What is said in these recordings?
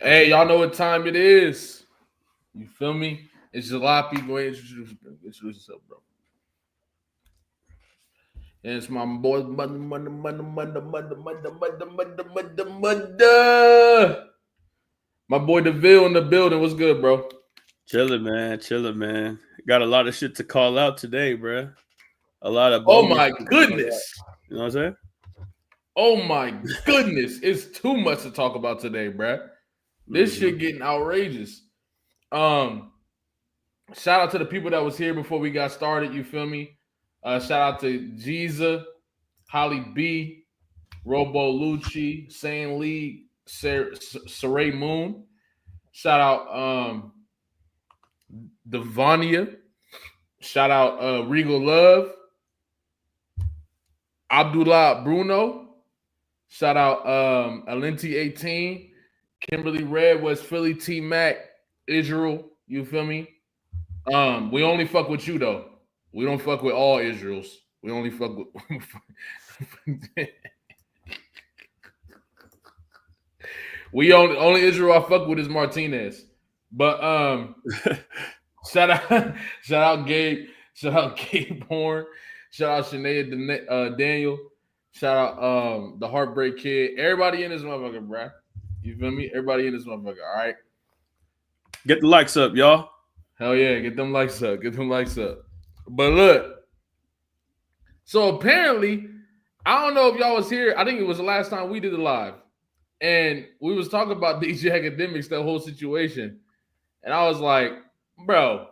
Hey, y'all know what time it is. You feel me? It's Jalopy. Go ahead and introduce yourself, bro. And it's my boy, my boy, the Vill in the building. What's good, bro? Chilling, man. Chilling, man. Got a lot of shit to call out today, bro. A lot of Oh bogus my shit to call out. goodness. You know what I'm saying? Oh my goodness. It's too much to talk about today, bro. This shit getting outrageous. Um, Shout out to the people that was here before we got started. You feel me? Shout out to Jeeza, Holly B, Robo Lucci, Sane Lee, Saray Moon. Shout out Devania. Shout out Regal Love, Abdullah Bruno. Shout out Alenti 18, Kimberly Red, West Philly, T Mac, Israel. You feel me? We only fuck with you though. We don't fuck with all Israels. We only fuck with we only Israel I fuck with is Martinez. But shout out Gabe, shout out Gabe Horn, shout out Shania Daniel, shout out the Heartbreak Kid. Everybody in this motherfucker, bruh. You feel me? Everybody in this motherfucker, all right? Get the likes up, y'all. Hell yeah, get them likes up. Get them likes up. But look, so apparently, I don't know if y'all was here. I think it was the last time we did it live. And we was talking about DJ Akademiks, that whole situation. And I was like, bro,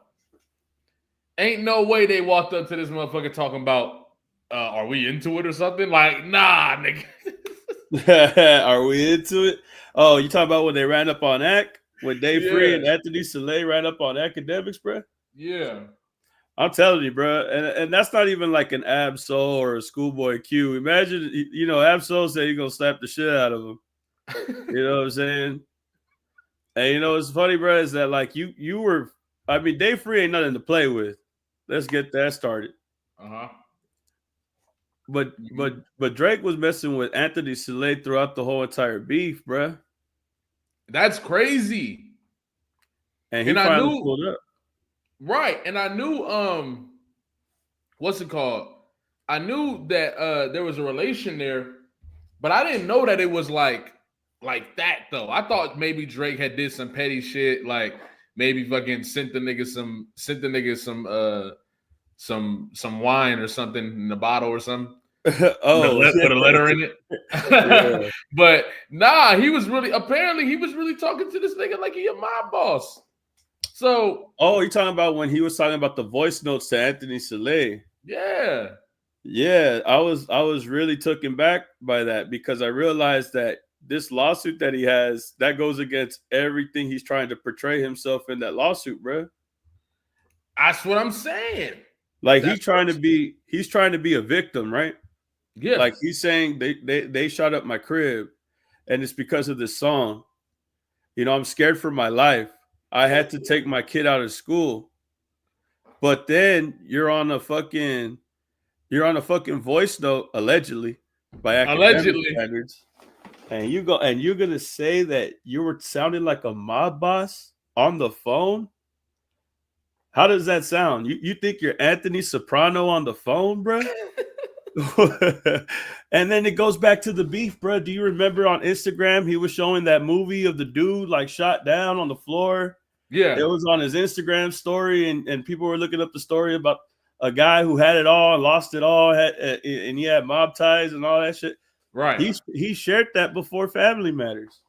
ain't no way they walked up to this motherfucker talking about, are we into it or something? Like, nah, nigga. Are we into it? Oh, you talking about when they ran up on Ak? When Dave Free and Anthony Soleil ran up on Akademiks, bro? Yeah. I'm telling you, bro. And that's not even like an Ab-Soul or a Schoolboy Q. Imagine, Ab-Soul said you're going to slap the shit out of him. You know what I'm saying? And it's funny, bro, is that like you were, I mean, Dave Free ain't nothing to play with. Let's get that started. Uh-huh. But Drake was messing with Anthony Soleil throughout the whole entire beef, bro. That's crazy. And he finally pulled up. Right. And I knew what's it called? I knew that there was a relation there, but I didn't know that it was like that though. I thought maybe Drake had did some petty shit, like maybe fucking sent the nigga some wine or something in the bottle or something. Put a letter in it. Yeah. But nah, he was really talking to this nigga like he a mob boss. So you're talking about when he was talking about the voice notes to Anthony Soleil. Yeah, I was really taken back by that because I realized that this lawsuit that he has, that goes against everything he's trying to portray himself in that lawsuit, bro. That's what I'm saying. Like he's trying to be a victim, right? Yeah. Like he's saying they shot up my crib and it's because of this song. I'm scared for my life. I had to take my kid out of school. But then you're on a fucking voice note, allegedly, by academic standards. And you're gonna say that you were sounding like a mob boss on the phone? How does that sound? You think you're Anthony Soprano on the phone, bro? And then it goes back to the beef, bro. Do you remember on Instagram he was showing that movie of the dude like shot down on the floor? Yeah, it was on his Instagram story, and people were looking up the story about a guy who had it all, lost it all, and he had mob ties and all that shit. Right. He shared that before Family Matters.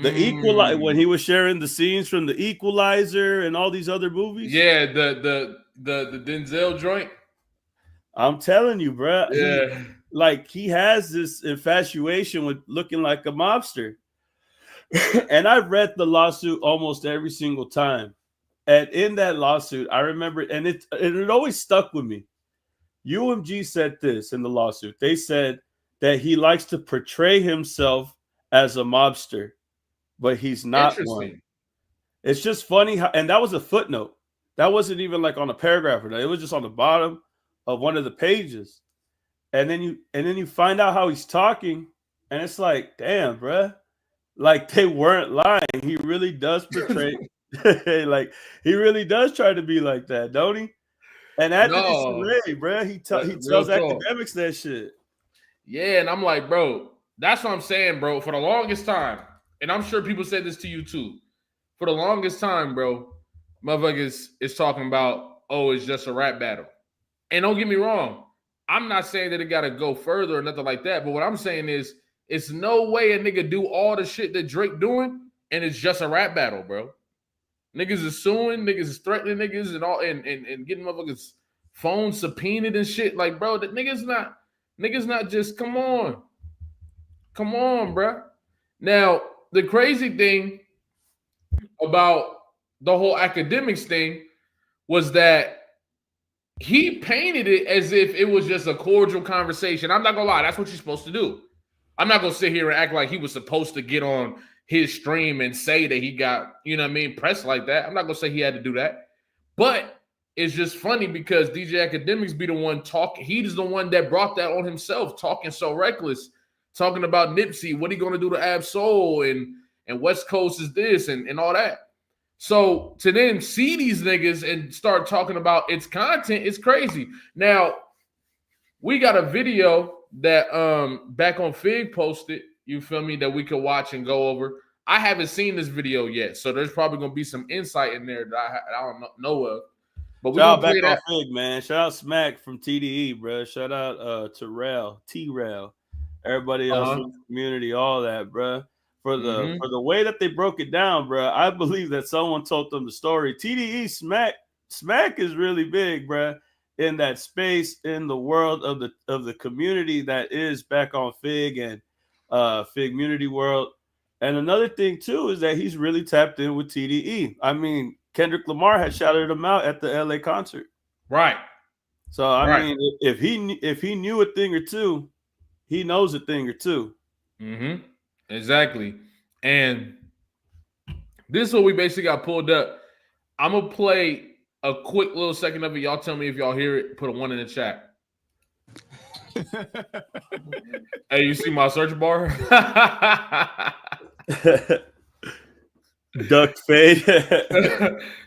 The Equalizer, when he was sharing the scenes from The Equalizer and all these other movies. Yeah, the Denzel joint. I'm telling you, bro. Yeah. He has this infatuation with looking like a mobster. And I've read the lawsuit almost every single time. And in that lawsuit, I remember, and it always stuck with me. UMG said this in the lawsuit. They said that he likes to portray himself as a mobster, but he's not one. It's just funny how, and that was a footnote. That wasn't even like on a paragraph or that. It was just on the bottom of one of the pages. And then you find out how he's talking, and it's like, damn, bruh. like they weren't lying. He really does portray like he really does try to be like that, don't he? And after this No, charade, bro, he real tells talk. Academics that shit. Yeah, and I'm like, bro, that's what I'm saying, bro. For the longest time, and I'm sure people said this to you too. For the longest time, bro, motherfuckers is talking about, oh, it's just a rap battle. And don't get me wrong, I'm not saying that it gotta go further or nothing like that. But what I'm saying is, it's no way a nigga do all the shit that Drake doing, and it's just a rap battle, bro. Niggas is suing, niggas is threatening niggas and all and getting motherfuckers phones subpoenaed and shit. Like, bro, that niggas not just come on. Come on, bro. Now, the crazy thing about the whole academics thing was that he painted it as if it was just a cordial conversation. I'm not gonna lie, that's what you're supposed to do. I'm not gonna sit here and act like he was supposed to get on his stream and say that he got, you know what I mean, pressed like that. I'm not gonna say he had to do that. But it's just funny because DJ Akademiks be the one talking. He's the one that brought that on himself, talking so reckless, talking about Nipsey, what he gonna do to Ab Soul and West Coast is this and all that. So to then see these niggas and start talking about its content is crazy. Now, we got a video that back on Fig posted, you feel me, that we could watch and go over. I haven't seen this video yet, so there's probably gonna be some insight in there that I don't know of. But we're Shout gonna out play back on that. Fig, man. Shout out Smack from TDE, bro. Shout out to T-Rail, everybody else Uh-huh. from the community, all that, bro. For Mm-hmm. the way that they broke it down, bro. I believe that someone told them the story. TDE Smack is really big, bro, in that space in the world of the community that is back on Fig and Fig Community World. And another thing too is that he's really tapped in with TDE. I mean, Kendrick Lamar had shouted him out at the LA concert. Right. So I Right. mean, if he knew a thing or two, he knows a thing or two. Mm-hmm. Exactly. And this is what we basically got pulled up. I'm gonna play a quick little second of it. Y'all tell me if y'all hear it. Put a 1 in the chat. Hey, you see my search bar? Duck fade.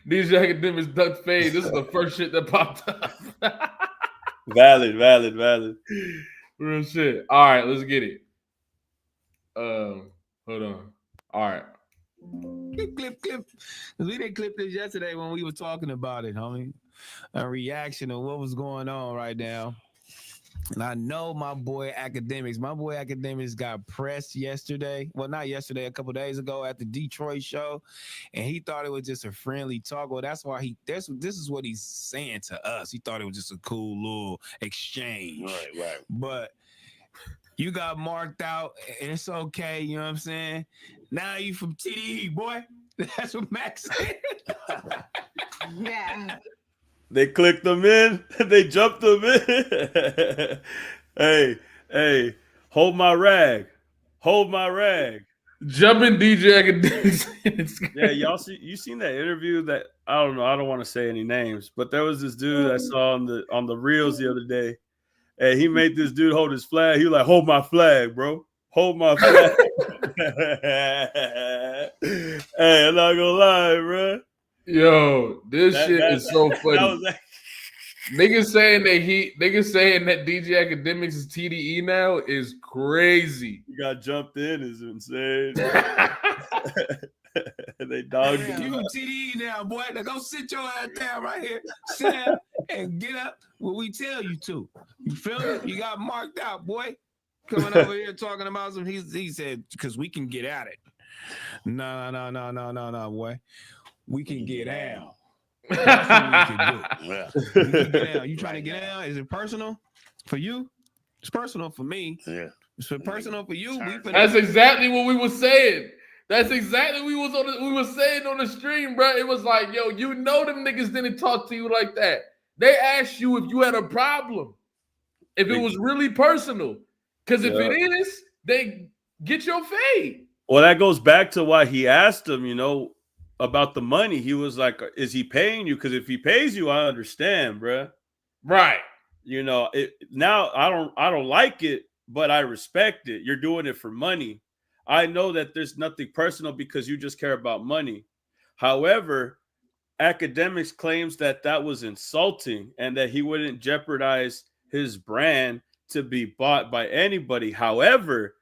DJ Akademiks duck fade. This is the first shit that popped up. valid. Real shit. All right, let's get it. Hold on. All right. Clip. We didn't clip this yesterday when we were talking about it, homie. A reaction of what was going on right now. And I know my boy Akademiks got pressed yesterday. Well, not yesterday, a couple days ago at the Detroit show. And he thought it was just a friendly talk. Well, that's why this is what he's saying to us. He thought it was just a cool little exchange. Right. But you got marked out, and it's okay, you know what I'm saying? Now you from TDE, boy. That's what Max said. Yeah. They clicked them in. They jumped them in. hey, hold my rag. Jumping DJ Akademiks. Yeah, you seen that interview that I don't know, I don't want to say any names, but there was this dude I saw on the reels the other day. And he made this dude hold his flag. He was like, hold my flag, bro. Hold my flag. Hey, I'm not gonna lie, bro. Yo, this shit is so funny. Like... Niggas saying that DJ Akademiks is TDE now is crazy. You got jumped in is insane. They dogged you him. from TDE now, boy. Now go sit your ass down right here. Sit down and get up what we tell you to. You feel me? You got marked out, boy. Coming over here talking about some. He said, because we can get at it. No, boy. We can get down. That's what we can do. Yeah. We can get down. You trying to get down? Is it personal for you? It's personal for me. Yeah. It's personal for you. That's exactly what we were saying. That's exactly what we were saying on the stream, bro. It was like, yo, you know them niggas didn't talk to you like that. They asked you if you had a problem, if it was really personal. Because if it is, they get your fade. Well, that goes back to why he asked him, about the money. He was like, is he paying you? Because if he pays you, I understand, bro. Right. Now I don't like it, but I respect it. You're doing it for money. I know that there's nothing personal because you just care about money. However, Akademiks claims that that was insulting and that he wouldn't jeopardize his brand to be bought by anybody. However,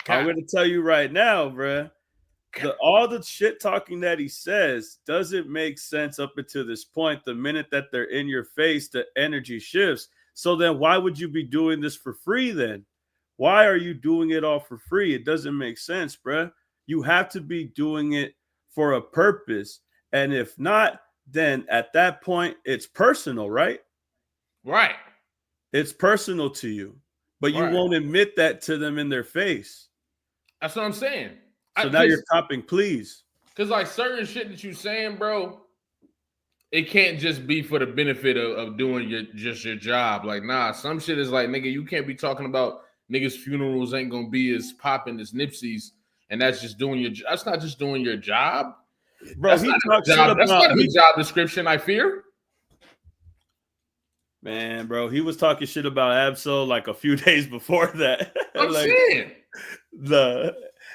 I'm going to tell you right now, bruh, all the shit talking that he says doesn't make sense up until this point. The minute that they're in your face, the energy shifts. So then why would you be doing this for free then? Why are you doing it all for free? It doesn't make sense, bruh. You have to be doing it for a purpose. And if not, then at that point, it's personal, right? Right. It's personal to you. But you won't admit that to them in their face. That's what I'm saying. So now you're copping, please. Because like certain shit that you saying, bro, it can't just be for the benefit of doing your job. Like, nah, some shit is like, nigga, you can't be talking about niggas' funerals ain't gonna be as popping as Nipsey's, and that's just doing your. That's not just doing your job, bro. That's not a good job description. I fear. Man, bro, he was talking shit about Absol like a few days before that. I'm like, saying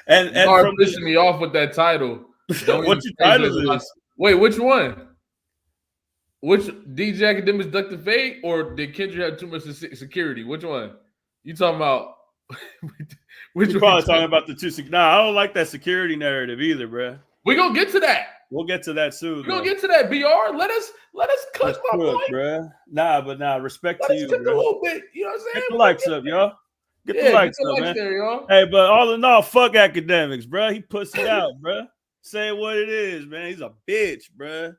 and from pissing me off with that title. What your title is? Wait, which one? Which DJ Akademiks ducked the fade, or did Kendrick have too much security? Which one? You talking about? Which you probably talking about the two? Nah, I don't like that security narrative either, bro. We gonna get to that. We'll get to that soon. We're gonna get to that. BR, let us cook my boy, bro. Nah, respect let to us you, cook bro. a little bit. You know what I'm saying? Get the likes up, y'all. Get the likes up, man. There, y'all. Hey, but all in all, fuck Akademiks, bro. He pussy out, bro. Say what it is, man. He's a bitch, bro.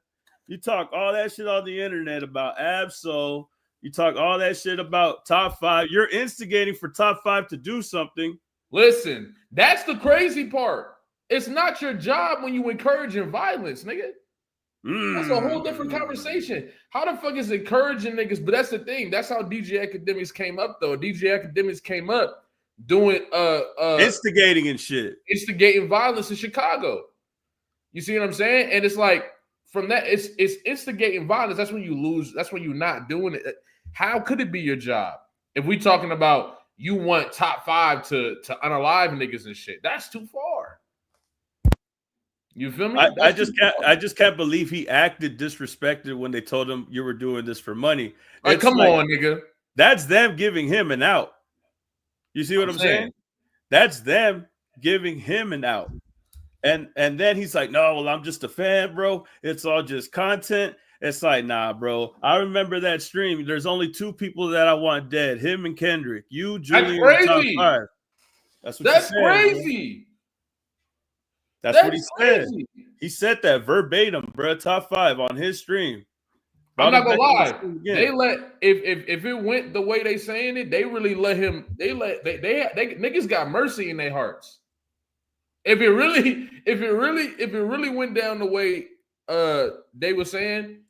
You talk all that shit on the internet about Absol. You talk all that shit about Top 5. You're instigating for Top 5 to do something. Listen, that's the crazy part. It's not your job when you encouraging violence, nigga. That's a whole different conversation. How the fuck is encouraging niggas? But that's the thing. That's how DJ Akademiks came up, though. DJ Akademiks came up doing instigating and shit. Instigating violence in Chicago. You see what I'm saying? And it's like from that, it's instigating violence. That's when you lose. That's when you're not doing it. How could it be your job? If we talking about you want Top 5 to unalive niggas and shit, that's too far. You feel me? I just can't believe he acted disrespected when they told him you were doing this for money. Like, come on, nigga. That's them giving him an out. You see what I'm saying? That's them giving him an out. And then he's like, no, well, I'm just a fan, bro. It's all just content. It's like, nah, bro. I remember that stream. There's only 2 people that I want dead. Him and Kendrick. You, Julian, that's crazy. Top 5. That's crazy. Bro. That's what he said. He said that verbatim, bro. Top 5 on his stream. I'm not gonna lie. They let if it went the way they saying it, they really let him. They niggas got mercy in their hearts. If it really went down the way they were saying,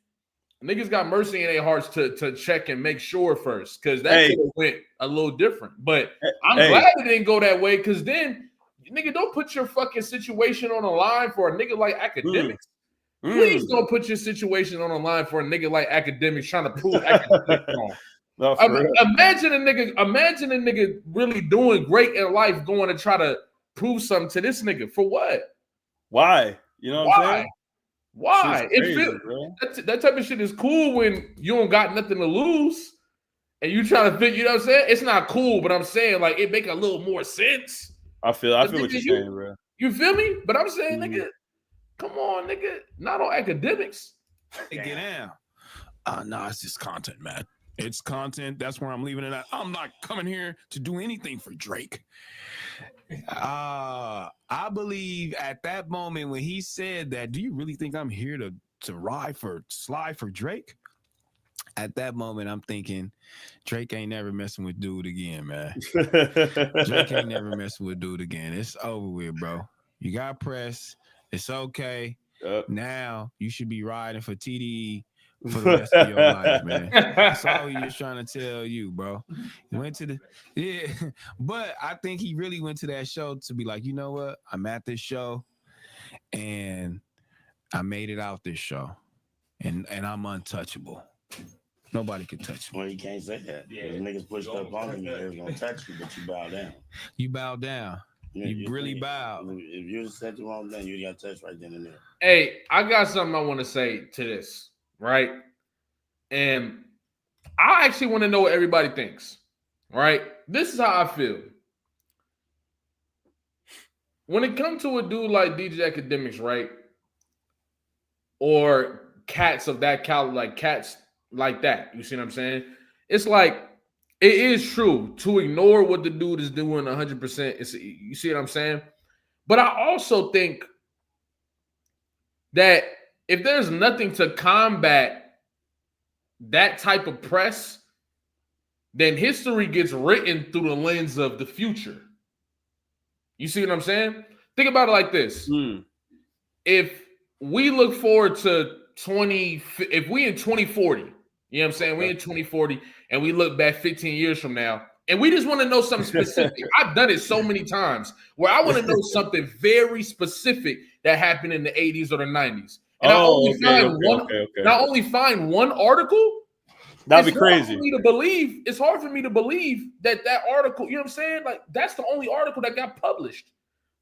niggas got mercy in their hearts to check and make sure first, because that could have went a little different. But I'm glad it didn't go that way, because then, nigga, don't put your fucking situation on the line for a nigga like Akademiks. Please don't put your situation on the line for a nigga like Akademiks trying to prove Akademiks wrong. Imagine a nigga really doing great in life going to try to prove something to this nigga. For what? Why? You know what I'm saying? Why? That type of shit is cool when you don't got nothing to lose and you trying to fit, you know what I'm saying? It's not cool, but I'm saying like it make a little more sense. I feel what you're saying, bro. You feel me? But I'm saying, nigga, come on, nigga. Not on Akademiks. Get down. Nah, it's just content, man. It's content. That's where I'm leaving it at. I'm not coming here to do anything for Drake. I believe at that moment when he said that, do you really think I'm here to slide for Drake? At that moment, I'm thinking, Drake ain't never messing with dude again, man. Drake ain't never messing with dude again. It's over with, bro. You got press. It's okay. Now you should be riding for TDE for the rest of your life, man. That's all he was trying to tell you, bro. He went to but I think he really went to that show to be like, you know what? I'm at this show and I made it out this show. And I'm untouchable. Nobody can touch me. Well, you can't say that. Yeah. Niggas pushed up on you, they was gonna touch you, but you bow down. You bow down. You really bowed. If you said the wrong thing, you got touched right then and there. Hey, I got something I want to say to this, right? And I actually want to know what everybody thinks, right? This is how I feel. When it comes to a dude like DJ Akademiks, right? Or cats of that caliber, like cats like that, you see what I'm saying? It's like, it is true to ignore what the dude is doing 100%. You see what I'm saying? But I also think that if there's nothing to combat that type of press, then history gets written through the lens of the future. You see what I'm saying? Think about it like this. If we look forward to if we in 2040, you know what I'm saying? We in 2040 and we look back 15 years from now and we just want to know something specific. I've done it so many times where I want to know something very specific that happened in the 80s or the 90s. And I only find one article. That'd be crazy. It's hard for me to believe that article, you know what I'm saying? Like, that's the only article that got published.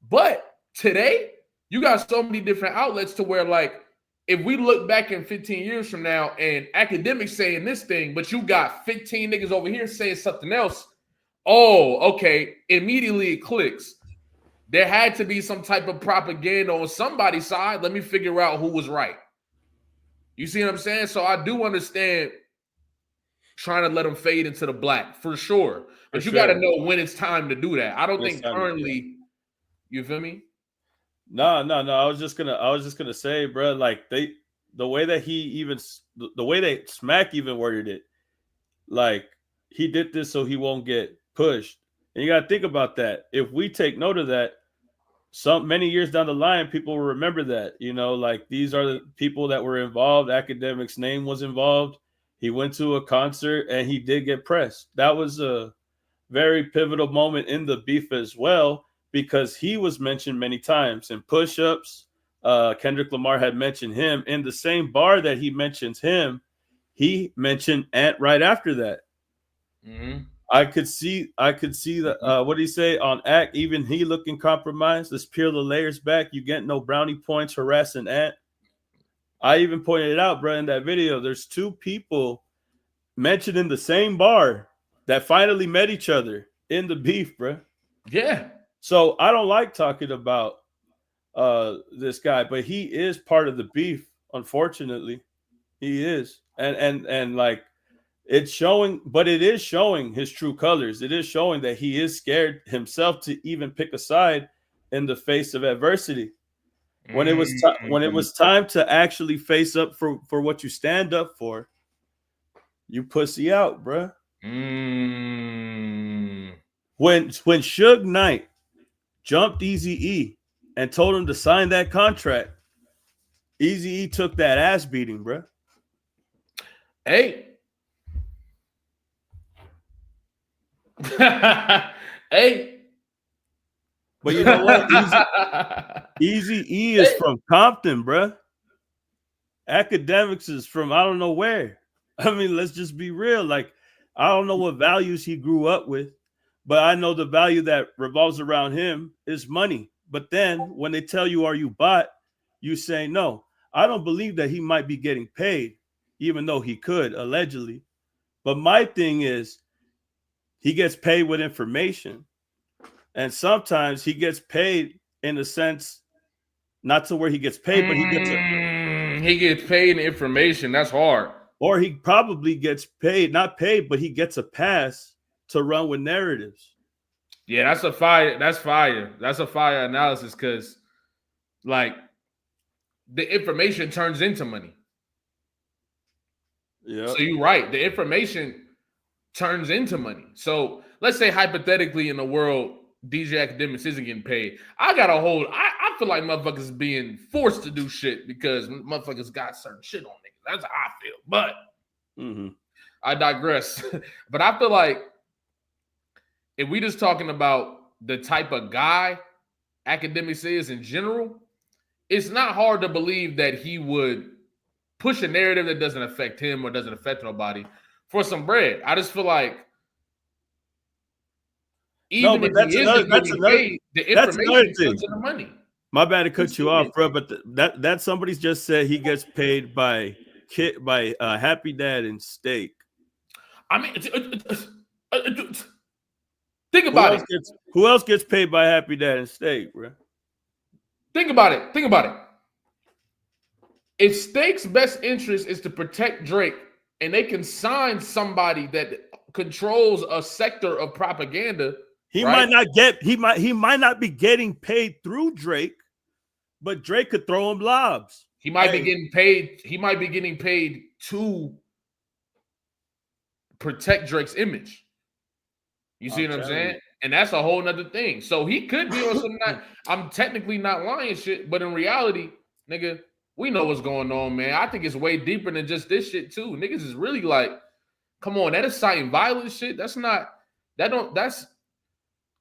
But today, you got so many different outlets to where, like, if we look back in 15 years from now and Akademiks saying this thing, but you got 15 niggas over here saying something else, oh, okay, immediately it clicks. There had to be some type of propaganda on somebody's side. Let me figure out who was right. You see what I'm saying? So I do understand trying to let them fade into the black for sure. But you got to know when it's time to do that. I don't think currently, you feel me? No. I was just gonna say, bro, like the way that Smack even worded it, like he did this so he won't get pushed. And you got to think about that. If we take note of that, many years down the line, people will remember that. You know, like these are the people that were involved. Akademiks' name was involved. He went to a concert and he did get pressed. That was a very pivotal moment in the beef as well, because he was mentioned many times in push-ups. Kendrick Lamar had mentioned him in the same bar that he mentions him. He mentioned Ant right after that. Mm-hmm. I could see that. What did he say on Act? Even he looking compromised. Let's peel the layers back. You get no brownie points harassing Ant. I even pointed it out, bro, in that video. There's two people mentioned in the same bar that finally met each other in the beef, bro. Yeah. So I don't like talking about this guy, but he is part of the beef. Unfortunately, he is, and like it's showing. But it is showing his true colors. It is showing that he is scared himself to even pick a side in the face of adversity. When it was time to actually face up for what you stand up for, you pussy out, bruh. When Suge Knight jumped Eazy-E and told him to sign that contract, Eazy-E took that ass beating, bruh. Hey. Hey. But you know what? Eazy-E is from Compton, bruh. Akademiks is from I don't know where. I mean, let's just be real. Like, I don't know what values he grew up with, but I know the value that revolves around him is money. But then when they tell you, are you bot? You say, no, I don't believe that he might be getting paid, even though he could, allegedly. But my thing is, he gets paid with information. And sometimes he gets paid in a sense, not to where he gets paid, but he gets paid in information. That's hard. Or he probably gets paid, not paid, but he gets a pass to run with narratives. Yeah, that's a fire. That's fire. That's a fire analysis because, like, the information turns into money. Yeah. So you're right. The information turns into money. So let's say hypothetically in the world, DJ Akademiks isn't getting paid. I feel like motherfuckers being forced to do shit because motherfuckers got certain shit on niggas. That's how I feel. But I digress. But I feel like if we just talking about the type of guy Akademiks is in general, it's not hard to believe that he would push a narrative that doesn't affect him or doesn't affect nobody for some bread. I just feel like Even but if that's he another. isn't That's getting another. paid, the That's another information thing. comes to the money. My bad to cut you off, bro. But that somebody's just said he gets paid by Happy Dad and Steak. I mean, think about it. Who else gets paid by Happy Dad and Steak, bro? Think about it. Think about it. If Steak's best interest is to protect Drake, and they can sign somebody that controls a sector of propaganda, He right? He might not be getting paid through Drake, but Drake could throw him lobs. He might be getting paid. He might be getting paid to protect Drake's image. You see what I'm saying? And that's a whole nother thing. So he could be on some. I'm technically not lying shit, but in reality, nigga, we know what's going on, man. I think it's way deeper than just this shit too. Niggas is really like, come on, that inciting violence shit. That's not. That's.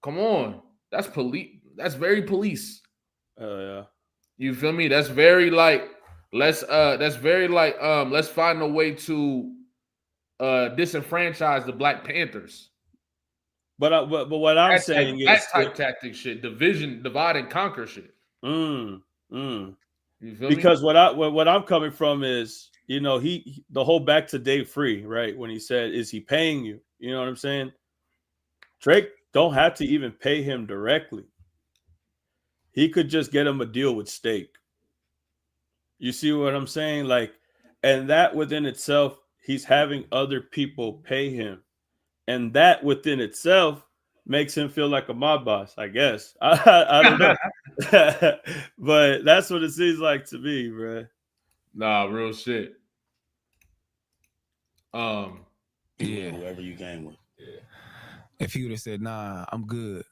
Come on, that's police. That's very police. Oh yeah. You feel me? That's very like. That's very like. Let's find a way to disenfranchise the Black Panthers. But what I'm saying is that type tactic shit, divide and conquer shit. You feel because me? what I'm coming from is, you know, the whole back to Dave Free, right? When he said, "Is he paying you?" You know what I'm saying? Drake don't have to even pay him directly. He could just get him a deal with Steak. You see what I'm saying? Like, and that within itself, he's having other people pay him. And that within itself makes him feel like a mob boss, I guess. I don't know. But that's what it seems like to me, bro. Nah, real shit. Yeah. Whoever you came with. Yeah. If he would have said, "Nah, I'm good.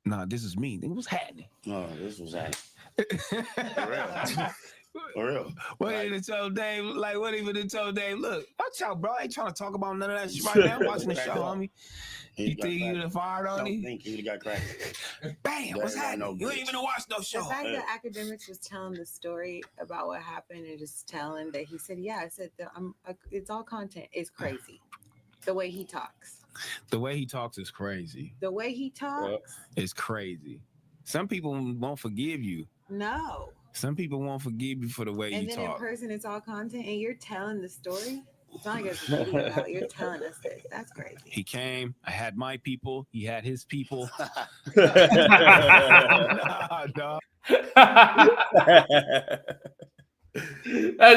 Nah, this is me." Then what's happening? No, this was happening. For real. For real. What even it told Dave? Like, what even it told Dave? Look, watch out, bro. I ain't trying to talk about none of that shit right now. I'm watching the show, homie. You think you would have fired on him? I think he would have got cracked. Bam, what's happening? You ain't even watch no show. The fact that Akademiks was telling the story about what happened and just telling that he said, "Yeah, I said that it's all content." Is crazy. The way he talks. The way he talks is crazy. The way he talks is crazy. Some people won't forgive you. No. Some people won't forgive you for the way you talk. And then in person, it's all content, and you're telling the story. It's not like it's a video about. You're telling us this. That's crazy. He came. I had my people. He had his people. That's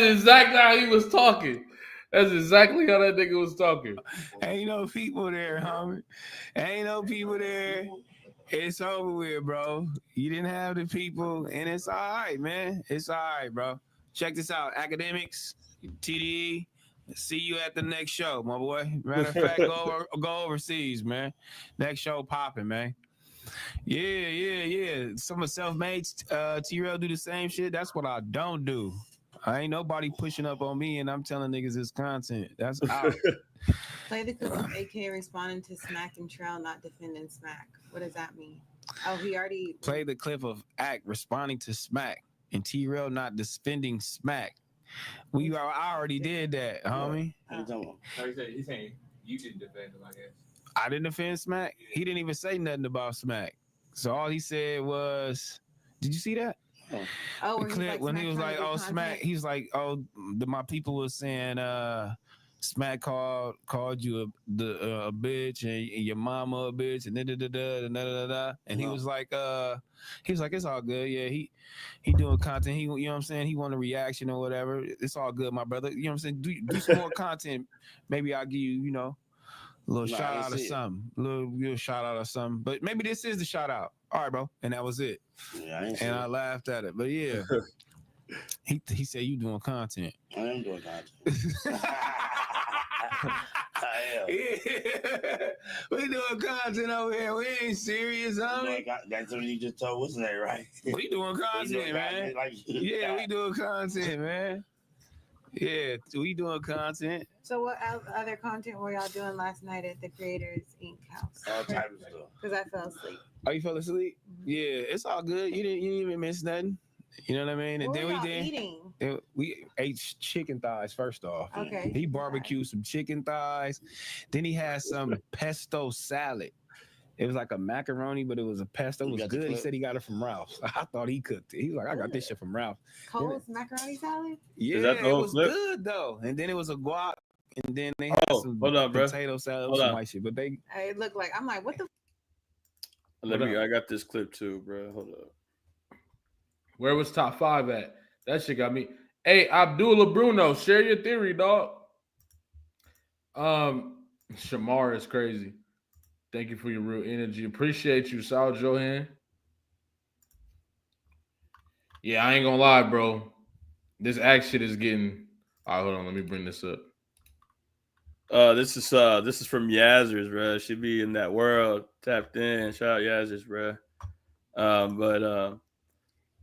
exactly how he was talking. That's exactly how that nigga was talking. Ain't no people there, homie. Ain't no people there. It's over with, bro. You didn't have the people, and it's all right, man. It's all right, bro. Check this out. Akademiks, TDE. See you at the next show, my boy. Matter of fact, go overseas, man. Next show popping, man. Yeah. Some of self-made T-Rail do the same shit. That's what I don't do. I ain't nobody pushing up on me, and I'm telling niggas it's content. That's out. Play the clip of AK responding to Smack and Trail not defending Smack. What does that mean? Oh, he already play the clip of Act responding to Smack and T-Rail not defending Smack. I already did that, homie. He's saying you didn't defend him, I guess. I didn't defend Smack. He didn't even say nothing about Smack. So all he said was, "Did you see that?" Oh, the clip when he was like, "Oh, Smack," he was like, "Oh, my people was saying, Smack called you a bitch and your mama a bitch and da. And he was like, it's all good. Yeah, he doing content. He, you know what I'm saying? He want a reaction or whatever. It's all good, my brother. You know what I'm saying? Do some more content. Maybe I'll give you, a little shout out or something. A little shout out or something. But maybe this is the shout out. All right, bro. And that was it. Yeah, I laughed at it. But yeah. He said you doing content. I am doing content. We doing content over here. We ain't serious, homie. That's what you just told, wasn't that right? We doing content, man. We doing content, man. Yeah, we doing content. So what other content were y'all doing last night at the Creators Inc. house? All types of stuff. Because I fell asleep. Oh, you fell asleep? Mm-hmm. Yeah, it's all good. You didn't even miss nothing. You know what I mean? And then we ate chicken thighs first off. Okay. He barbecued some chicken thighs. Then he had some pesto salad. It was like a macaroni, but it was a pesto. It You was got the good. He clip? said he got it from Ralph's. I thought he cooked it. He was like, I got this shit from Ralph's. Cole's macaroni salad. Yeah, that the it whole was clip? good though. And then it was a guac, and then they had some hold on, bro. potato salad, Hold some on. white shit. But they It looked like I'm like, what the? I got this clip too, bro. Hold up. Where was top 5 at? That shit got me. Hey, Abdullah Bruno, share your theory, dog. Shamar is crazy. Thank you for your real energy. Appreciate you, Sal Johan. Yeah, I ain't gonna lie, bro. This act shit is getting. All right, hold on. Let me bring this up. This is from Yazzers, bro. She be in that world, tapped in. Shout out Yazzers, bro. But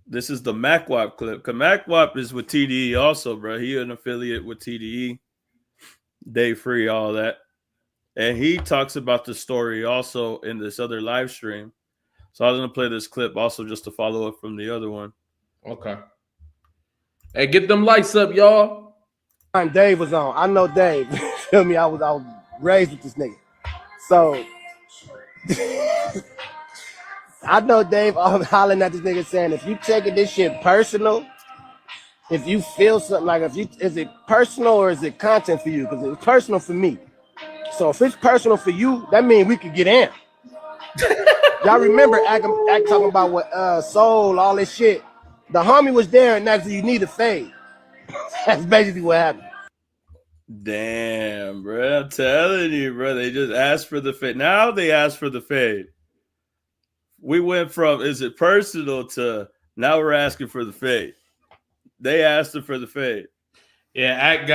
this is the MacWap clip. Cause MacWap is with TDE also, bro. He an affiliate with TDE. Day free, all that. And he talks about the story also in this other live stream. So I was gonna play this clip also just to follow up from the other one. Okay. Hey, get them lights up, y'all. Dave was on. I know Dave. Feel me? I was raised with this nigga. So I know Dave hollering at this nigga saying, if you taking this shit personal, if you feel something like is it personal or is it content for you? Because it's personal for me. So if it's personal for you, that means we could get in. Y'all remember act talking about what soul, all this shit. The homie was there and actually you need a fade. That's basically what happened. Damn, bro. I'm telling you, bro. They just asked for the fade. Now they ask for the fade. We went from is it personal to now we're asking for the fade. They asked him for the fade. Yeah, Act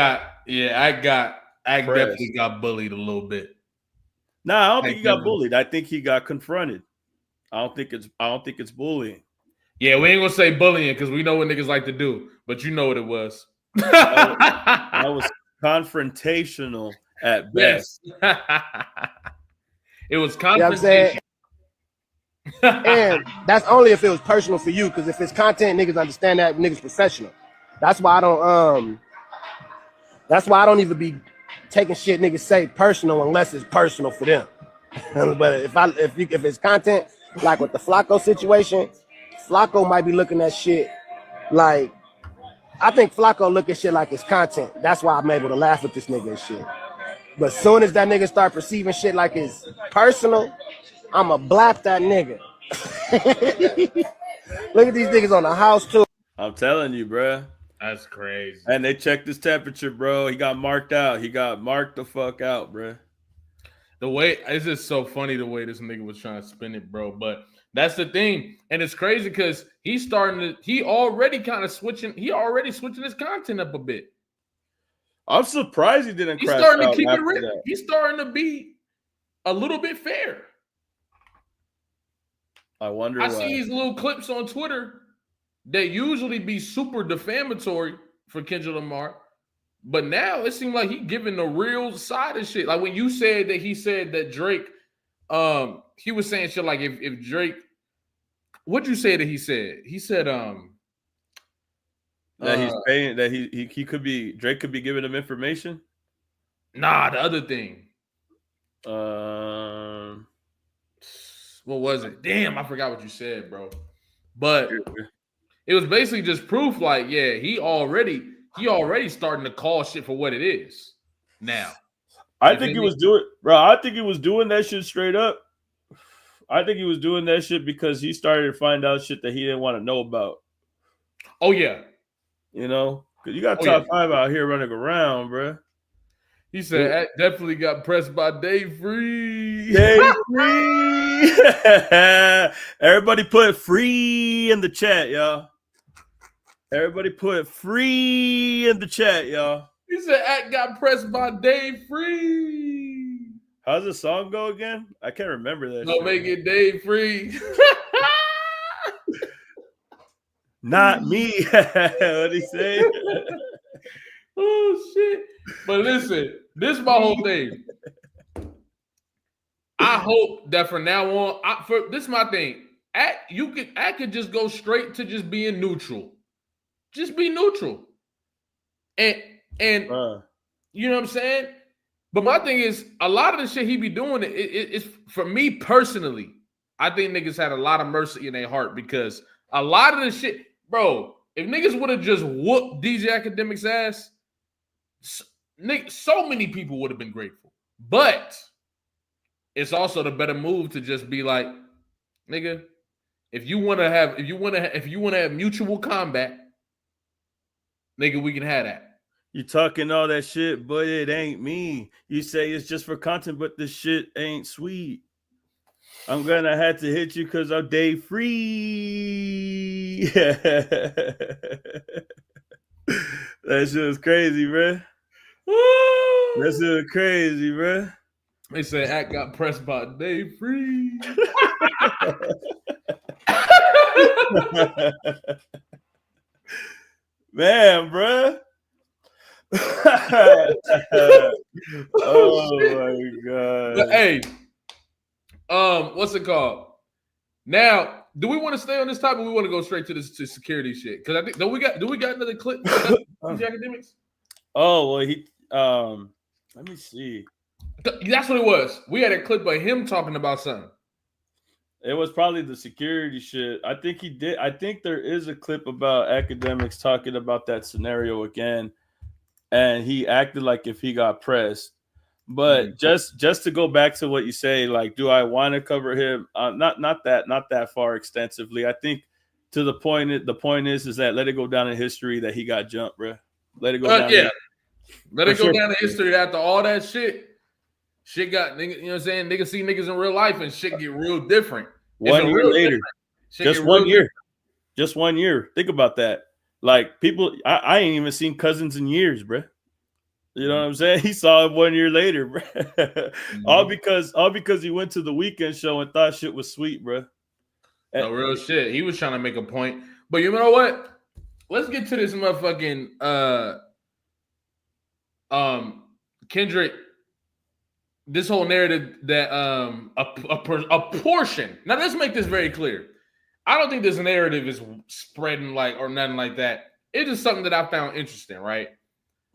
definitely got bullied a little bit. No, I don't think he got bullied. I think he got confronted. I don't think it's bullying. Yeah, we ain't gonna say bullying because we know what niggas like to do, but you know what it was. That was confrontational at best. Yes. It was confrontation. And that's only if it was personal for you, because if it's content, niggas understand that niggas professional. That's why I don't even be taking shit niggas say personal unless it's personal for them. But if it's content, like with the Flacco situation, Flacco might be looking at shit like, I think Flacco look at shit like it's content. That's why I'm able to laugh at this nigga and shit. But as soon as that nigga start perceiving shit like it's personal, I'ma blap that nigga. Look at these niggas on the house too. I'm telling you, bro. That's crazy. And they checked his temperature, bro. He got marked out. He got marked the fuck out, bro. The way it's just so funny the way this nigga was trying to spin it, bro. But that's the thing, and it's crazy because he already switching his content up a bit. I'm surprised he didn't. He's starting to keep it real. He's starting to be a little bit fair. I wonder. I see these little clips on Twitter that usually be super defamatory for Kendrick Lamar, but now it seems like he giving the real side of shit. Like when you said that he said that Drake, he was saying shit like if Drake, what'd you say that he said? He said that he's paying, that he could be, Drake could be giving him information. Nah, the other thing. What was it? Damn, I forgot what you said, bro. But it was basically just proof, like, yeah, he already starting to call shit for what it is now. I think he was doing, bro. I think he was doing that shit straight up. I think he was doing that shit because he started to find out shit that he didn't want to know about. Oh yeah, you know, because you got top 5 out here running around, bro. He said, "I definitely got pressed by Dave Free." Dave Free. Everybody put free in the chat, y'all. Everybody put free in the chat, y'all. He said, "I got pressed by Dave Free." How's the song go again? I can't remember that. Don't make it Dave Free. Not me. What'd he say? Oh shit! But listen, this is my whole thing. I hope that from now on, this is my thing. I could just go straight to just being neutral. Just be neutral. And you know what I'm saying? But my thing is, a lot of the shit he be doing, it's for me personally. I think niggas had a lot of mercy in their heart because a lot of the shit, bro. If niggas would have just whooped DJ Akademiks' ass, so many people would have been grateful. But it's also the better move to just be like, nigga, if you want to have mutual combat, nigga, we can have that. You talking all that shit, but it ain't me. You say it's just for content, but this shit ain't sweet. I'm gonna have to hit you because I'm day free. That shit was crazy, bro. That shit was crazy, bro. They said Act got pressed by day free. Man, bro. Oh my god. But hey, what's it called? Now, do we want to stay on this topic? Or we want to go straight to this security shit? Because I think do we got another clip? DJ Akademiks? Oh well, he let me see. That's what it was. We had a clip of him talking about something. It was probably the security shit. I think he did. I think there is a clip about Akademiks talking about that scenario again, and he acted like if he got pressed. But just to go back to what you say, like, do I want to cover him? Not that far extensively. I think to the point is that let it go down in history that he got jumped, bro. Let it go down. Yeah, let it go down in history after all that shit. Shit got, you know what I'm saying? Niggas see niggas in real life and shit get real different. 1 year later, just 1 year. Just 1 year. Think about that. Like people, I ain't even seen Cousins in years, bro. You know what I'm saying? He saw him 1 year later, bro. All because he went to the Weekend show and thought shit was sweet, bro. No real shit. He was trying to make a point, but you know what? Let's get to this motherfucking Kendrick. This whole narrative that a portion. Now let's make this very clear. I don't think this narrative is spreading like or nothing like that. It's just something that I found interesting, right?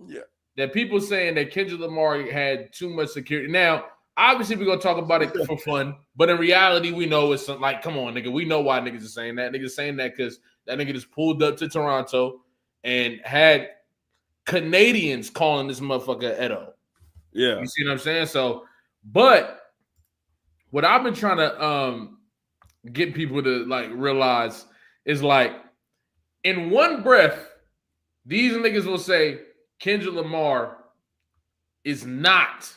Yeah. That people saying that Kendrick Lamar had too much security. Now, obviously, we're gonna talk about it for fun, but in reality, we know it's something like, come on, nigga, we know why niggas are saying that. Niggas saying that because that nigga just pulled up to Toronto and had Canadians calling this motherfucker Edo. Yeah. You see what I'm saying? So, but what I've been trying to get people to like realize is like in one breath, these niggas will say Kendrick Lamar is not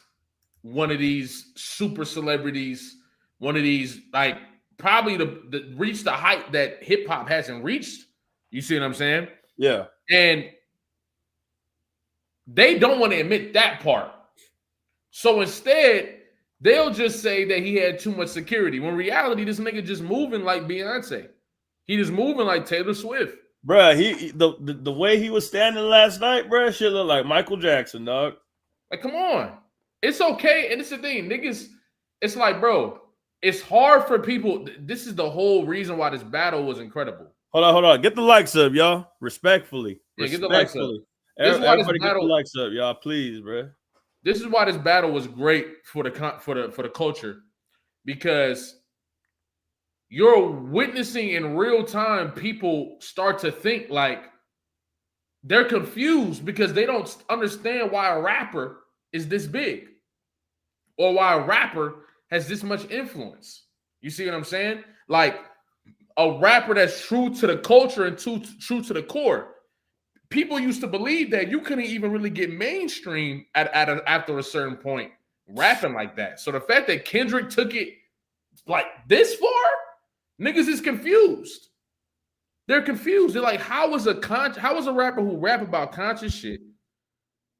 one of these super celebrities, one of these like probably the reach the height that hip hop hasn't reached. You see what I'm saying? Yeah. And they don't want to admit that part. So instead, they'll just say that he had too much security. When in reality, this nigga just moving like Beyonce. He just moving like Taylor Swift. Bruh, the way he was standing last night, bruh, shit look like Michael Jackson, dog. Like, come on. It's okay. And it's the thing, niggas, it's like, bro, it's hard for people. This is the whole reason why this battle was incredible. Hold on. Get the likes up, y'all. Respectfully. Yeah, get the likes up. Everybody get the likes up, y'all, please, bruh. This is why this battle was great for the culture, because you're witnessing in real time people start to think like they're confused because they don't understand why a rapper is this big or why a rapper has this much influence. You see what I'm saying? Like a rapper that's true to the culture and true to the core. People used to believe that you couldn't even really get mainstream after a certain point rapping like that. So the fact that Kendrick took it like this far, niggas is confused. They're confused. They're like, how is a rapper who rap about conscious shit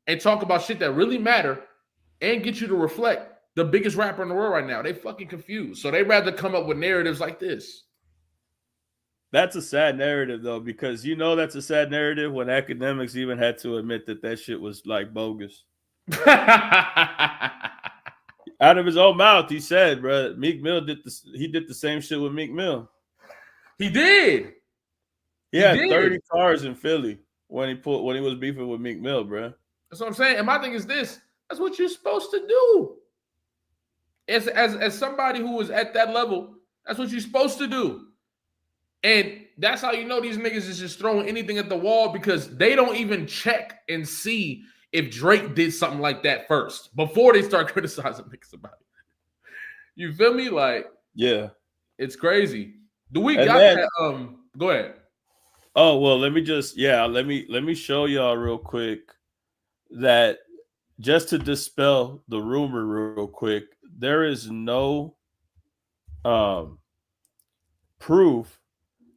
and talk about shit that really matter and get you to reflect the biggest rapper in the world right now? They fucking confused. So they rather come up with narratives like this. That's a sad narrative, though, because you know that's a sad narrative when Akademiks even had to admit that shit was like bogus. Out of his own mouth, he said, bro, Meek Mill did the same shit with Meek Mill. He did. He had 30 cars in Philly when he was beefing with Meek Mill, bro. That's what I'm saying. And my thing is this: That's what you're supposed to do. As somebody who is at that level, that's what you're supposed to do. And that's how you know these niggas is just throwing anything at the wall, because they don't even check and see if Drake did something like that first before they start criticizing niggas about it. You feel me? Like, yeah, it's crazy. Do we And got then- that? Go ahead. Oh, well, let me show y'all real quick that just to dispel the rumor real quick, there is no proof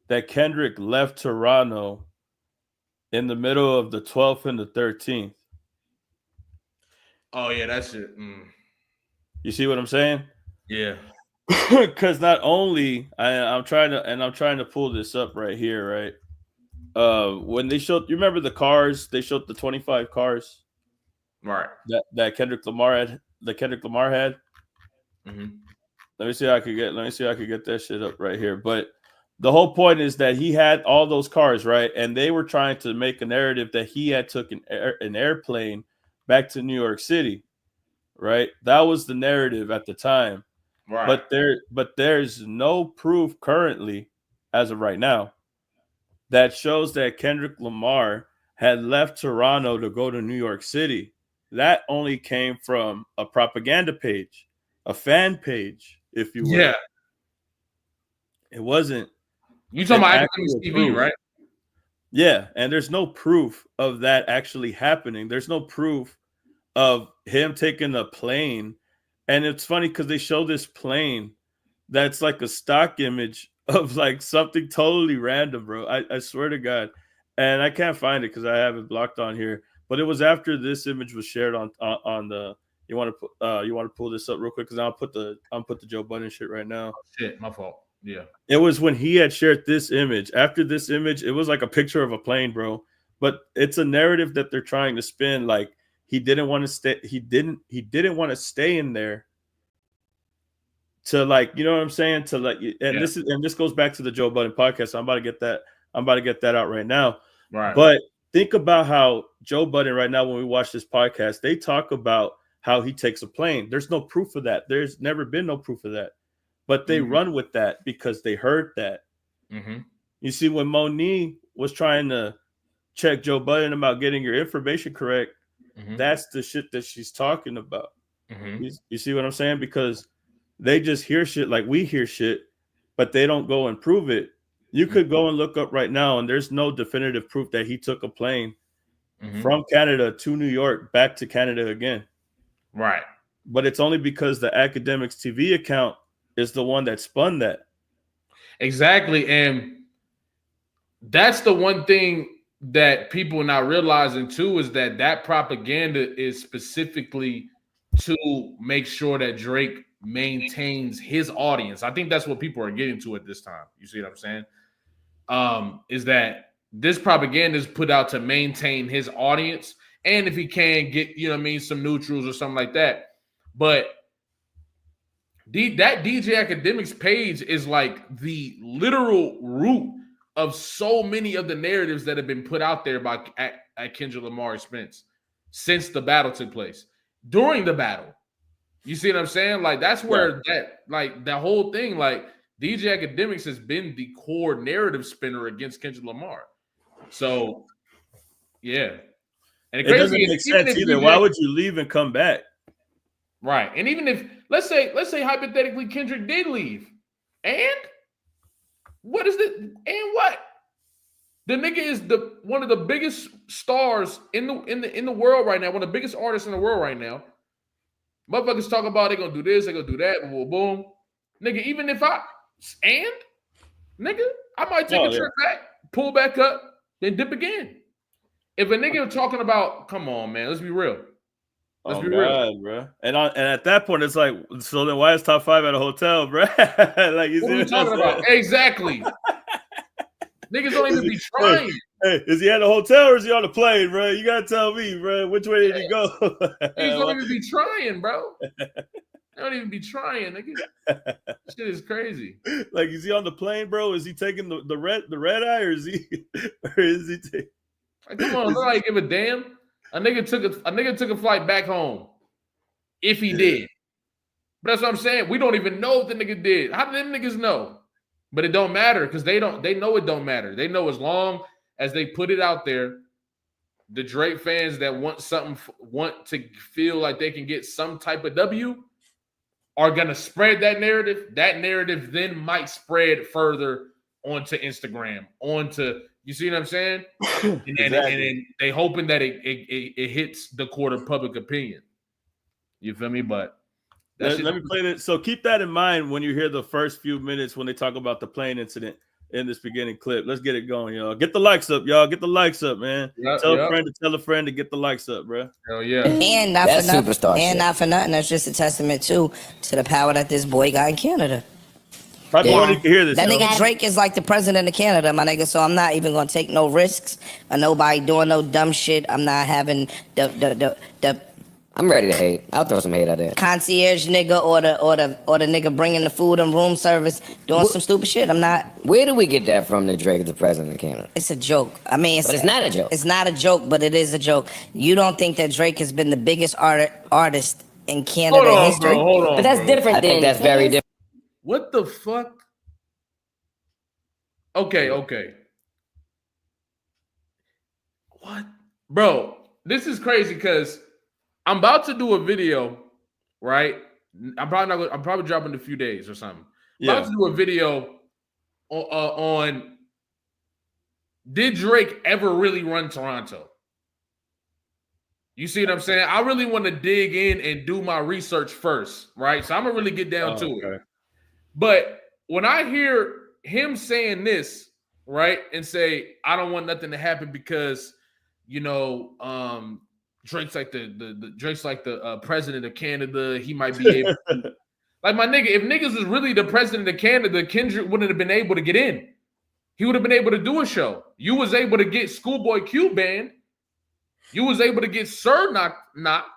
that Kendrick left Toronto in the middle of the 12th and the 13th. Oh yeah, that shit. You see what I'm saying? Yeah. Because not only I'm trying to pull this up right here, right? When they showed, you remember the cars? They showed the 25 cars, Right. that Kendrick Lamar had. Mm-hmm. Let me see how I could get that shit up right here. But the whole point is that he had all those cars, right? And they were trying to make a narrative that he had took an airplane back to New York City, right? That was the narrative at the time. Right. But there's no proof currently, as of right now, that shows that Kendrick Lamar had left Toronto to go to New York City. That only came from a propaganda page, a fan page, if you will. Yeah. It wasn't. You talking about actual Akademiks TV, proof. right? Yeah, and there's no proof of that actually happening. There's no proof of him taking a plane. And it's funny because they show this plane that's like a stock image of like something totally random, bro. I swear to God. And I can't find it because I have it blocked on here. But it was after this image was shared on the. You want to pull this up real quick because I'll put the Joe Budden shit right now. Shit, my fault. Yeah. It was when he had shared this image. After this image, it was like a picture of a plane, bro. But it's a narrative that they're trying to spin. Like he didn't want to stay. He didn't want to stay in there. To like, you know what I'm saying? To like, and this goes back to the Joe Budden podcast. So I'm about to get that out right now. Right. But think about how Joe Budden right now, when we watch this podcast, they talk about how he takes a plane. There's no proof of that. There's never been no proof of that. But they run with that because they heard that. Mm-hmm. You see, when Monique was trying to check Joe Budden about getting your information correct, that's the shit that she's talking about. Mm-hmm. You see what I'm saying? Because they just hear shit like we hear shit, but they don't go and prove it. You could go and look up right now, and there's no definitive proof that he took a plane from Canada to New York, back to Canada again. Right. But it's only because the Akademiks TV account is the one that spun that. Exactly. And that's the one thing that people are not realizing too, is that propaganda is specifically to make sure that Drake maintains his audience. I think that's what people are getting to at this time. You see what I'm saying? Is that this propaganda is put out to maintain his audience, and if he can get, you know what I mean, some neutrals or something like that. But that DJ Akademiks page is like the literal root of so many of the narratives that have been put out there by Kendrick Lamar Spence since the battle took place. During the battle, you see what I'm saying? Like that's where that whole thing, like DJ Akademiks has been the core narrative spinner against Kendrick Lamar. So, yeah, and it doesn't make sense either. Why would you leave and come back? Right, and even if let's say hypothetically Kendrick did leave, and what is the and what? The nigga is one of the biggest stars in the world right now, one of the biggest artists in the world right now. Motherfuckers talk about they gonna do this, they gonna do that, boom, boom. Nigga, even if I might take a trip back, pull back up, then dip again. If a nigga talking about, come on, man, let's be real. Let's be real, bro. And at that point, it's like, so then why is top 5 at a hotel, bro? Like, you what see are you talking about? Exactly. Niggas don't even be trying. Hey, is he at a hotel or is he on a plane, bro? You gotta tell me, bro. Which way did he go? Niggas don't even be trying, bro. They don't even be trying, nigga. Shit is crazy. Like, is he on the plane, bro? Is he taking the red eye, or is he taking? Like, come on, nobody give a damn. A nigga took a flight back home. if he did. But that's what I'm saying. We don't even know if the nigga did. How do them niggas know? But it don't matter because they know it don't matter. They know as long as they put it out there, the Drake fans that want to feel like they can get some type of W are gonna spread that narrative. That narrative then might spread further onto Instagram, you see what I'm saying? And then they hoping that it hits the court of public opinion. You feel me? But let me play it. So keep that in mind when you hear the first few minutes when they talk about the plane incident in this beginning clip. Let's get it going, y'all. Get the likes up, y'all. Get the likes up, man. Tell a friend to get the likes up, bro. Hell yeah. And not for nothing. Not for nothing. That's just a testament to the power that this boy got in Canada. Probably want to hear this. That nigga Drake is like the president of Canada, my nigga. So I'm not even gonna take no risks or nobody doing no dumb shit. I'm not having the I'm ready to hate. I'll throw some hate out there. Concierge nigga or the nigga bringing the food and room service doing some stupid shit. I'm not. Where do we get that from? The Drake is the president of Canada. It's a joke. I mean, but it's not a joke. It's not a joke, but it is a joke. You don't think that Drake has been the biggest artist in Canada history? Hold on, but that's different. I think that's very different. What the fuck? Okay. What, bro? This is crazy because I'm about to do a video, right? I'm probably dropping in a few days or something. About to do a video on did Drake ever really run Toronto? You see what I'm saying? I really want to dig in and do my research first, right? So I'm gonna really get down to it. But when I hear him saying this, right, and say, I don't want nothing to happen because, Drake's like the president of Canada. He might be able to, like, my nigga, if niggas was really the president of Canada, Kendrick wouldn't have been able to get in. He would have been able to do a show. You was able to get Schoolboy Q banned. You was able to get Sir knocked.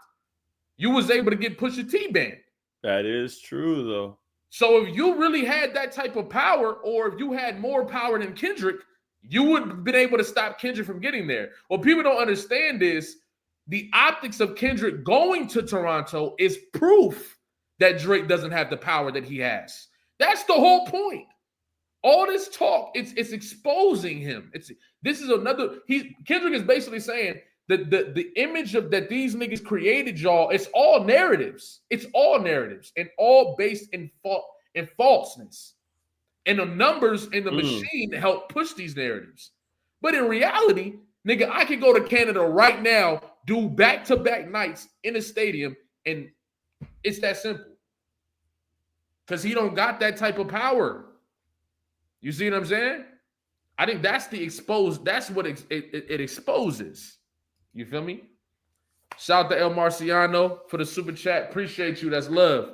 You was able to get Pusha T banned. That is true, though. So if you really had that type of power, or if you had more power than Kendrick, you would have been able to stop Kendrick from getting there. What people don't understand is the optics of Kendrick going to Toronto is proof that Drake doesn't have the power that he has. That's the whole point. All this talk, it's exposing him. Kendrick is basically saying that the image of that these niggas created, y'all, it's all narratives. It's all narratives and all based in falseness. And the numbers in the machine help push these narratives. But in reality, nigga, I could go to Canada right now, do back-to-back nights in a stadium, and it's that simple. Because he don't got that type of power. You see what I'm saying? I think that's what it exposes. You feel me? Shout out to El Marciano for the super chat. Appreciate you. That's love.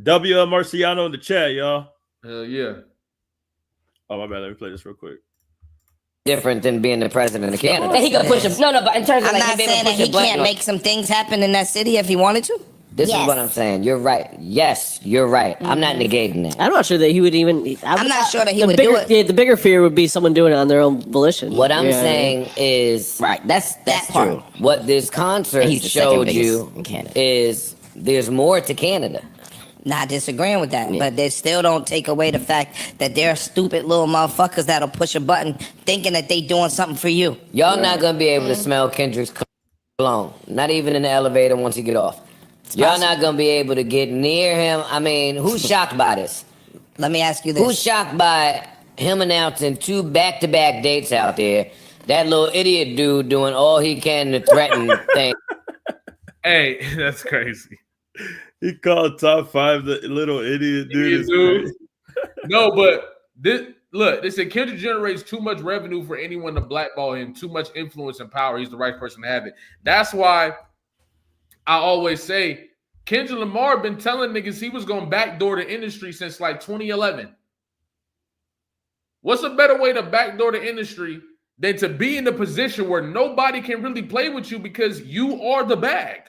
W. El Marciano in the chat, y'all. Hell yeah. Oh, my bad. Let me play this real quick. Different than being the president of Canada. He could push him. No, but in terms of like, I'm not saying that he can't make some things happen in that city if he wanted to. This is what I'm saying. You're right. Yes, you're right. I'm not negating that. I'm not sure that he would even. I'm not sure that he would do it. Yeah, the bigger fear would be someone doing it on their own volition. What I'm saying is right. That's true. What this concert showed you is there's more to Canada. Not disagreeing with that, but they still don't take away the fact that they're stupid little motherfuckers that'll push a button thinking that they doing something for you. Y'all not gonna be able to smell Kendrick's cologne. Not even in the elevator once he get off. Y'all not gonna be able to get near him. I mean, who's shocked by this? Let me ask you this. Who's shocked by him announcing 2 back-to-back dates out there? That little idiot dude doing all he can to threaten things. Hey, that's crazy. He called top 5 the little idiot dude. No, but they said Kendrick generates too much revenue for anyone to blackball him, too much influence and power. He's the right person to have it. That's why I always say Kendrick Lamar been telling niggas he was going to backdoor the industry since like 2011. What's a better way to backdoor the industry than to be in a position where nobody can really play with you because you are the bag?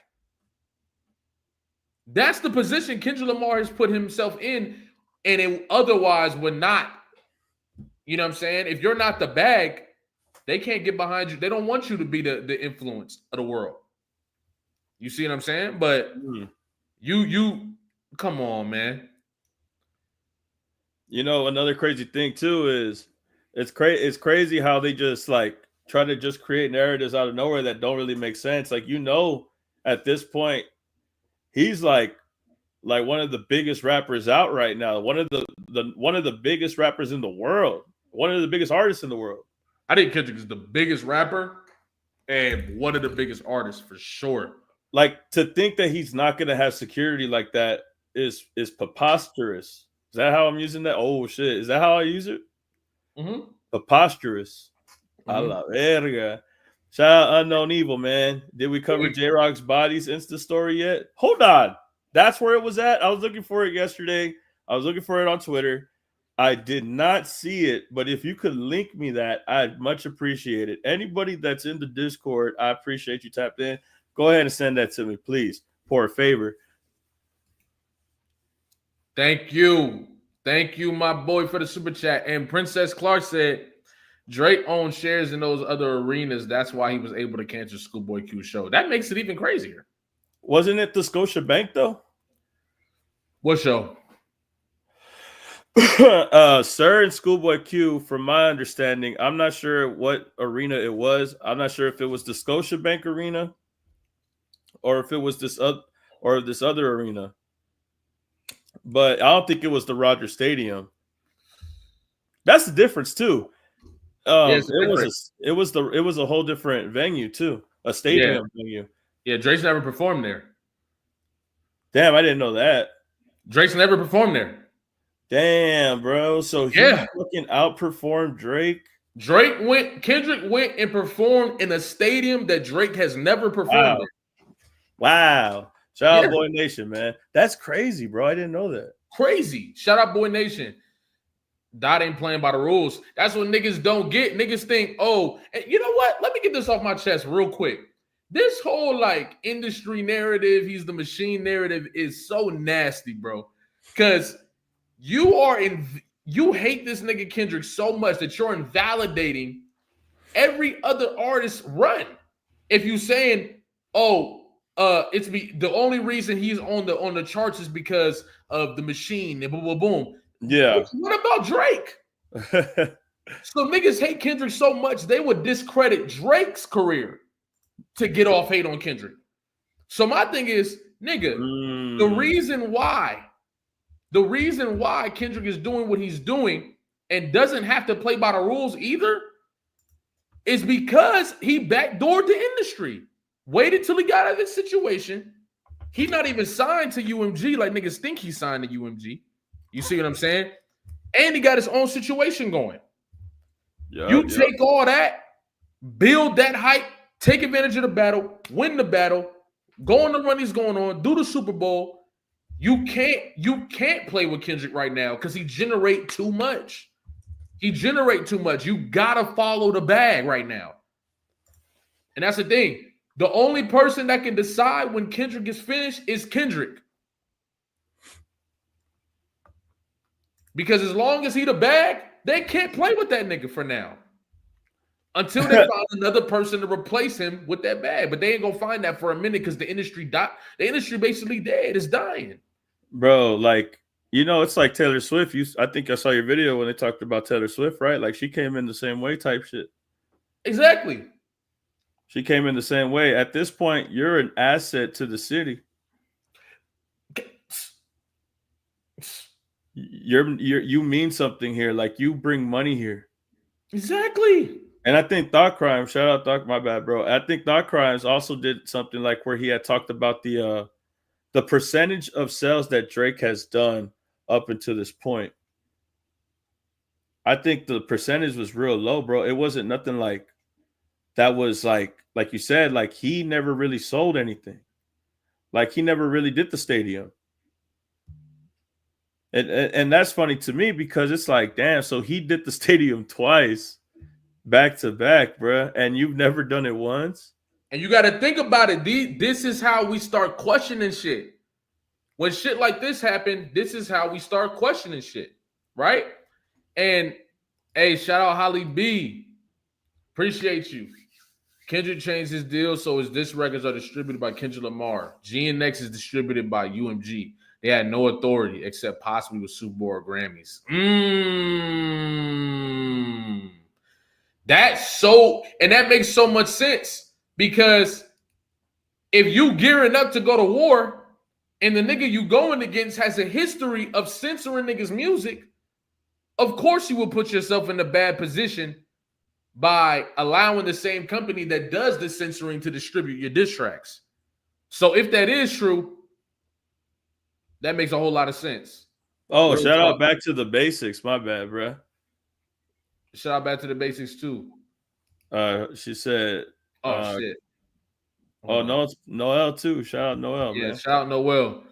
That's the position Kendrick Lamar has put himself in, and it otherwise would not. You know what I'm saying? If you're not the bag, they can't get behind you. They don't want you to be the influence of the world. You see what I'm saying? But You come on, man. You know, another crazy thing too is it's crazy how they just like try to just create narratives out of nowhere that don't really make sense. Like, you know, at this point, he's like one of the biggest rappers out right now. One of the biggest rappers in the world. One of the biggest artists in the world. I think Kendrick is the biggest rapper and one of the biggest artists for sure. Like, to think that he's not gonna have security like that is preposterous. Is that how I'm using that? Oh shit! Is that how I use it? Mm-hmm. Preposterous. Mm-hmm. A la verga. Shout out Unknown Evil, man. Did we cover J-Rock's body's Insta story yet? Hold on. That's where it was at. I was looking for it yesterday. I was looking for it on Twitter. I did not see it, but if you could link me that, I'd much appreciate it. Anybody that's in the Discord, I appreciate you tapped in. Go ahead and send that to me, please, for a favor. Thank you. Thank you, my boy, for the super chat. And Princess Clark said Drake owns shares in those other arenas. That's why he was able to cancel Schoolboy Q's show. That makes it even crazier. Wasn't it the Scotiabank, though? What show? Sir and Schoolboy Q, from my understanding, I'm not sure what arena it was. I'm not sure if it was the Scotiabank arena or if it was this other arena. But I don't think it was the Rogers Stadium. That's the difference too. It was a whole different venue too, a stadium venue. Yeah, Drake's never performed there. Damn, I didn't know that. Drake's never performed there. Damn, bro. So he fucking outperformed Drake. Kendrick went and performed in a stadium that Drake has never performed in. Wow. Shout out Boy Nation, man. That's crazy, bro. I didn't know that. Crazy. Shout out Boy Nation. Dot ain't playing by the rules. That's what niggas don't get. Niggas think, oh, and you know what? Let me get this off my chest real quick. This whole like industry narrative, he's the machine narrative is so nasty, bro. Because you hate this nigga Kendrick so much that you're invalidating every other artist's run. If you saying, oh, the only reason he's on the charts is because of the machine and boom, boom, boom. Yeah. What about Drake? So niggas hate Kendrick so much they would discredit Drake's career to get off hate on Kendrick. So my thing is, nigga, the reason why Kendrick is doing what he's doing and doesn't have to play by the rules either is because he backdoored the industry. Waited till he got out of this situation. He's not even signed to UMG like niggas think he's signed to UMG. You see what I'm saying? And he got his own situation going. Take all that, build that hype, take advantage of the battle, win the battle, go on the run he's going on, do the Super Bowl. You can't play with Kendrick right now because he generate too much. You gotta follow the bag right now. And that's the thing. The only person that can decide when Kendrick is finished is Kendrick. Because as long as he the bag, they can't play with that nigga for now. Until they find another person to replace him with that bag. But they ain't gonna find that for a minute because the industry basically dead. It's dying. Bro, like, you know, it's like Taylor Swift. I think I saw your video when they talked about Taylor Swift, right? Like, she came in the same way type shit. Exactly. She came in the same way. At this point, you're an asset to the city. You mean something here. Like, you bring money here. Exactly. And I think Thought Crime, shout out Thought, my bad, bro. I think Thought Crimes also did something like where he had talked about the percentage of sales that Drake has done up until this point. I think the percentage was real low, bro. It wasn't nothing like that was like you said, like he never really sold anything. Like he never really did the stadium. And that's funny to me because it's like, damn, so he did the stadium twice back to back, bro, and you've never done it once. And you got to think about it. This is how we start questioning shit. When shit like this happen, this is how we start questioning shit, right? And hey, shout out Holly B. Appreciate you. Kendrick changed his deal, so his disc records are distributed by Kendrick Lamar. GNX is distributed by UMG. They had no authority except possibly with Super Bowl or Grammys. And that makes so much sense because if you gearing up to go to war and the nigga you going against has a history of censoring niggas' music, of course you will put yourself in a bad position by allowing the same company that does the censoring to distribute your diss tracks. So if that is true, that makes a whole lot of sense. Oh, shout out back to the basics. My bad, bro. Shout out back to the basics too. She said, shit. Oh, no, it's Noel too. Shout out Noel, man. Shout out Noel.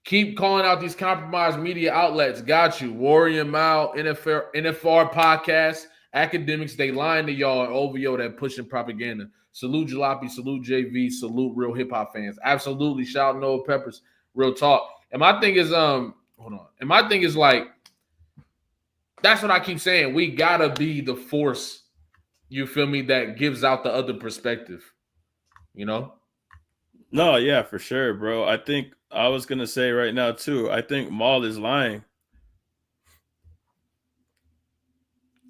Keep calling out these compromised media outlets. Got you. Warrior Mile, NFR podcast, Akademiks. They lying to y'all and OVO that pushing propaganda. Salute Jalopy, salute JV, salute real hip hop fans. Absolutely. Shout out Noah Peppers. Real talk. And my thing is, hold on. And my thing is like, that's what I keep saying. We gotta be the force, you feel me, that gives out the other perspective. You know? No, yeah, for sure, bro. I think I was gonna say right now too. I think Maul is lying.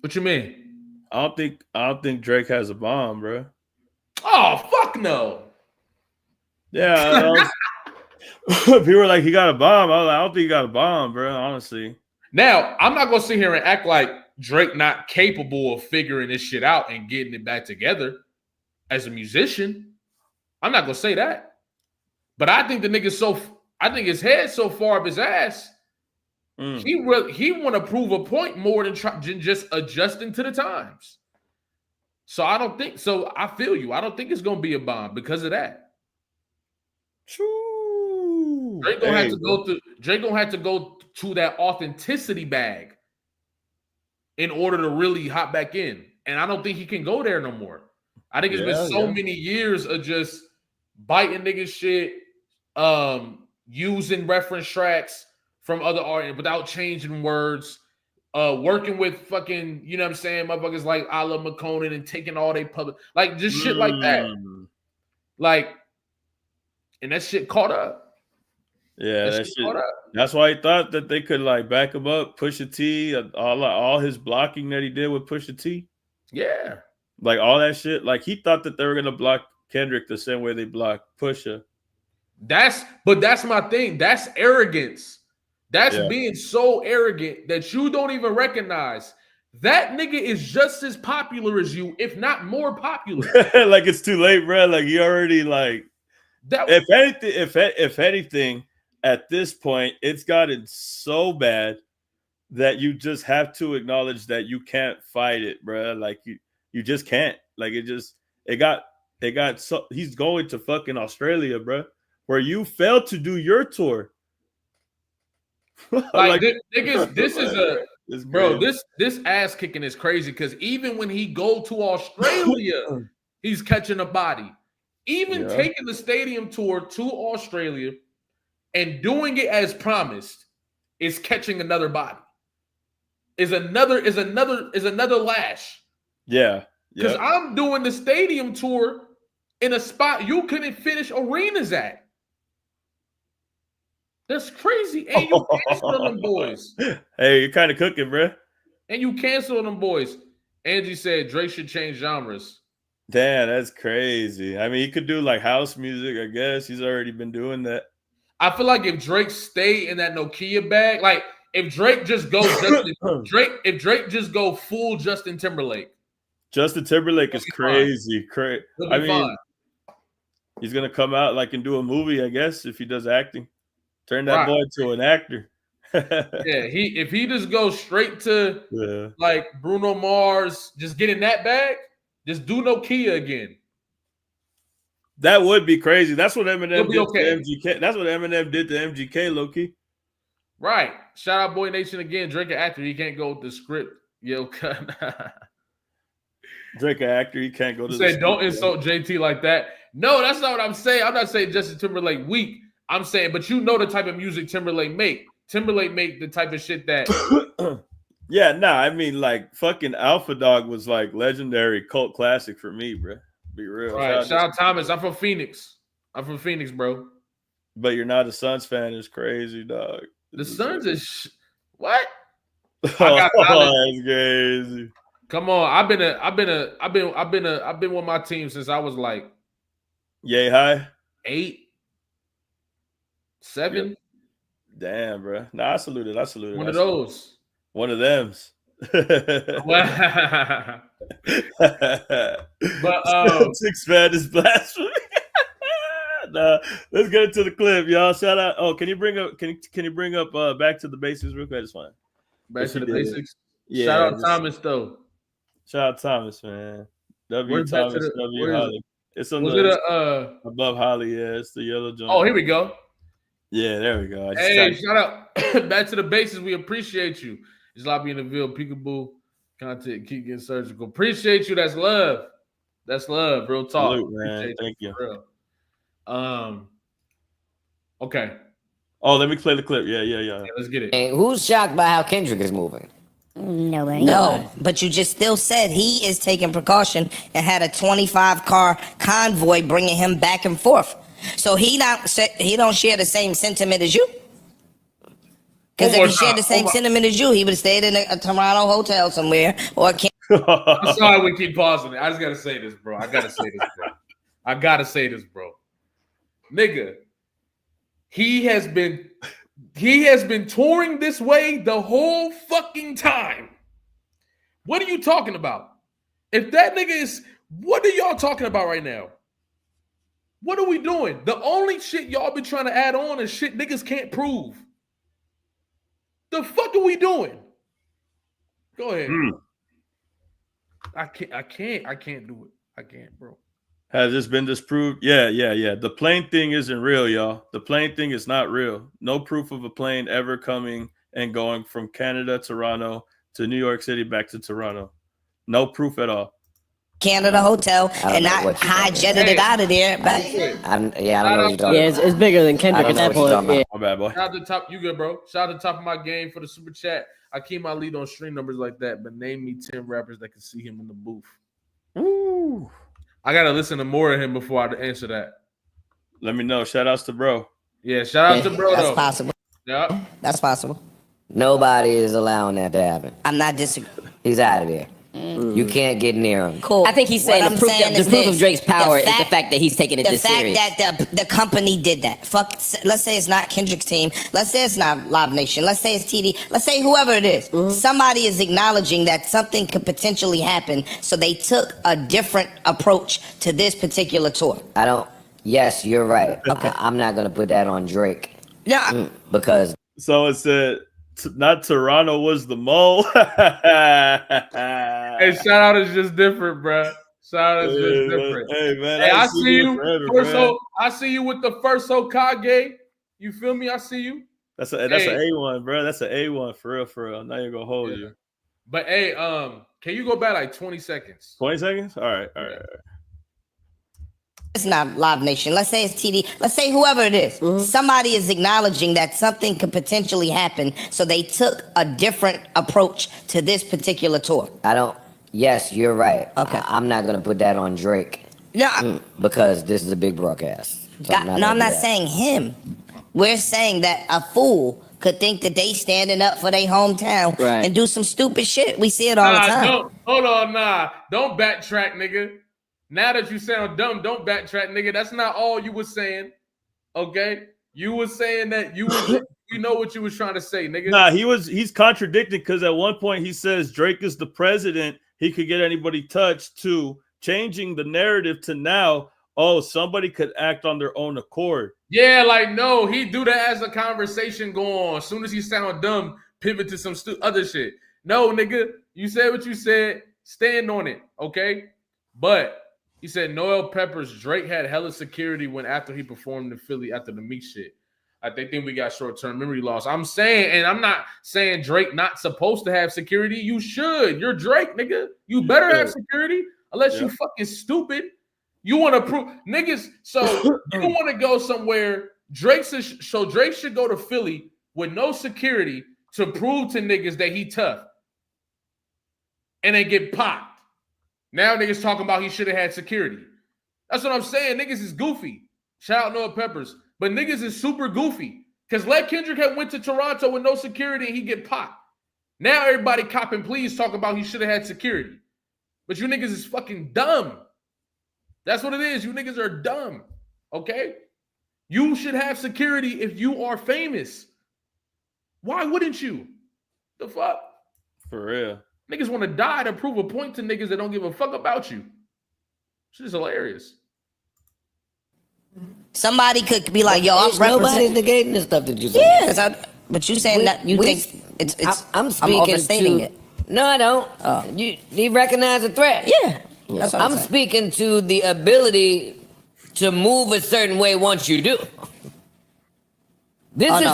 What you mean? I don't think Drake has a bomb, bro. Oh, fuck no. Yeah. People were like, he got a bomb. I was like, I don't think he got a bomb, bro, honestly. Now, I'm not gonna sit here and act like Drake not capable of figuring this shit out and getting it back together as a musician. I'm not gonna say that. But I think the nigga I think his head's so far up his ass. He want to prove a point more than just adjusting to the times. So I don't think so. I feel you. I don't think it's gonna be a bomb because of that. True. Drake gonna have to go to that authenticity bag in order to really hop back in. And I don't think he can go there no more. I think it's been so many years of just biting niggas shit, using reference tracks from other artists without changing words, working with fucking, you know what I'm saying, motherfuckers like Ala McConan and taking all they public, like just shit like that. Like, and that shit caught up. Yeah, that shit. That's why he thought that they could like back him up, Pusha T, all his blocking that he did with Pusha T. Yeah. Like all that shit. Like he thought that they were gonna block Kendrick the same way they blocked Pusha. That's my thing. That's arrogance. That's being so arrogant that you don't even recognize that nigga is just as popular as you, if not more popular. Like it's too late, bro. Like you already like that. If anything, at this point, it's gotten so bad that you just have to acknowledge that you can't fight it, bro. Like you just can't. Like it got so he's going to fucking Australia, bro, where you failed to do your tour. Like this is this ass kicking is crazy because even when he go to Australia, he's catching a body. Even taking the stadium tour to Australia and doing it as promised is catching another body. Is another lash. Yeah. Because I'm doing the stadium tour in a spot you couldn't finish arenas at. That's crazy. And you cancel them boys. Hey, you're kind of cooking, bro. And you cancel them boys. Angie said Drake should change genres. Damn, that's crazy. I mean, he could do like house music, I guess. He's already been doing that. I feel like if Drake stay in that Nokia bag, like if Drake just goes if Drake just go full Justin Timberlake. Justin Timberlake is crazy. I mean, he's gonna come out like and do a movie, I guess, if he does acting. Turn that boy to an actor. If he just goes straight to like Bruno Mars, just get in that bag, just do Nokia again. That would be crazy. That's what Eminem did to MGK. That's what Eminem did to MGK, low-key. Right. Shout out Boy Nation again. Drake an actor. He can't go with the script. Yo, Drake an actor. He can't go to the script. Don't insult JT like that. No, that's not what I'm saying. I'm not saying Justin Timberlake weak. I'm saying, but you know the type of music Timberlake make. Timberlake make the type of shit that. I mean, like fucking Alpha Dog was like legendary cult classic for me, bro. Be real. All right, shout out Thomas. I'm from Phoenix. Bro. But you're not a Suns fan. It's crazy, dog. The Suns is what? I got that's crazy. Come on, I've been with my team since I was like yay high 8, 7. Yep. Damn, bro. Nah, I salute it. One of those. One of them's. But Six man is blasphemy. Nah, let's get into the clip, y'all. Shout out. Oh, can you bring up back to the basics real quick? That's fine. Back to the basics. Yeah. Shout out Thomas though. Shout out Thomas, man. Where's Thomas, W Holly. It's on the above Holly, yeah. It's the yellow joint. Oh, here we go. Yeah, there we go. Hey, shout out back to the basics. We appreciate you. Jalopy in the Vill, peekaboo content, keep getting surgical. Appreciate you. That's love. That's love. Real talk. Salute, man. Thank you. Okay. Oh, let me play the clip. Yeah. Let's get it. And who's shocked by how Kendrick is moving? Nobody. No, but you just still said he is taking precaution and had a 25-car convoy bringing him back and forth. So he don't share the same sentiment as you. Because if he shared the same sentiment as you, he would have stayed in a Toronto hotel somewhere or I'm sorry we keep pausing it. I just gotta say this, bro. Nigga, he has been touring this way the whole fucking time. What are you talking about? If that nigga is, what are y'all talking about right now? What are we doing? The only shit y'all been trying to add on is shit niggas can't prove. The fuck are we doing? Go ahead. I can't do it. I can't, bro. Has this been disproved? Yeah. The plane thing isn't real, y'all. The plane thing is not real. No proof of a plane ever coming and going from Canada, Toronto to New York City back to Toronto. No proof at all. Canada hotel and not high-jetted it out of there. But I don't know what you're talking about. It's bigger than Kendrick at that point. Yeah. My bad, boy. Shout out to the top. You good, bro. Shout out to the top of my game for the super chat. I keep my lead on stream numbers like that, but name me 10 rappers that can see him in the booth. Ooh. I gotta listen to more of him before I answer that. Let me know. Shout outs to bro. Yeah, shout out to bro. That's though. possible. Yeah, that's possible. Nobody is allowing that to happen. I'm not disagreeing. He's out of there. You can't get near him. Cool. I think he's saying the proof of Drake's power is the fact that he's taking it this serious. The fact that the company did that. Fuck. Let's say it's not Kendrick's team. Let's say it's not Live Nation. Let's say it's TD. Let's say whoever it is. Somebody is acknowledging that something could potentially happen, so they took a different approach to this particular tour. Yes, you're right. Okay. I'm not gonna put that on Drake. Yeah. Because so it said not Toronto was the mole. Hey, shout out is just different, bro. Shout out is just different. Hey man, I see you. I see you with the first Hokage. You feel me? I see you. That's an A1, bro. That's an A1 for real. I'm not even gonna hold you. But hey, can you go back like 20 seconds? 20 seconds? All right. It's not Live Nation. Let's say it's TD. Let's say whoever it is. Somebody is acknowledging that something could potentially happen, so they took a different approach to this particular tour. Yes, you're right. Okay. I'm not gonna put that on Drake. Yeah. Because this is a big broadcast. So I'm not saying him. We're saying that a fool could think that they standing up for their hometown and do some stupid shit. We see it all the time. Hold on, don't backtrack, nigga. Now that you sound dumb, don't backtrack, nigga. That's not all you were saying. Okay? You were saying that you know what you was trying to say, nigga. Nah, he's contradicting because at one point he says Drake is the president, he could get anybody touched, to changing the narrative to now, somebody could act on their own accord. Yeah, like no, he do that as a conversation go on. As soon as he sound dumb, pivot to some other shit. No, nigga, you said what you said, stand on it, okay? But he said Noel Peppers, Drake had hella security after he performed in Philly after the Meek shit. I think we got short-term memory loss. I'm saying, and I'm not saying Drake not supposed to have security. You should. You're Drake, nigga. You better have security unless you fucking stupid. You want to prove niggas. So you want to go somewhere. Drake should go to Philly with no security to prove to niggas that he tough, and then get popped. Now niggas talking about he should have had security. That's what I'm saying. Niggas is goofy. Shout out Noah Peppers. But niggas is super goofy. Because let Kendrick have went to Toronto with no security and he get popped. Now everybody copping please talk about he should have had security. But you niggas is fucking dumb. That's what it is. You niggas are dumb. Okay? You should have security if you are famous. Why wouldn't you? The fuck? For real. Niggas want to die to prove a point to niggas that don't give a fuck about you. Shit is hilarious. Somebody could be like, yo, I'm Nobody's negating the stuff that you say. Yeah, but you saying that you think it's I'm speaking overstating to, it. No, I don't. You recognize the threat. Yeah. That's what I'm speaking to the ability to move a certain way once you do. This is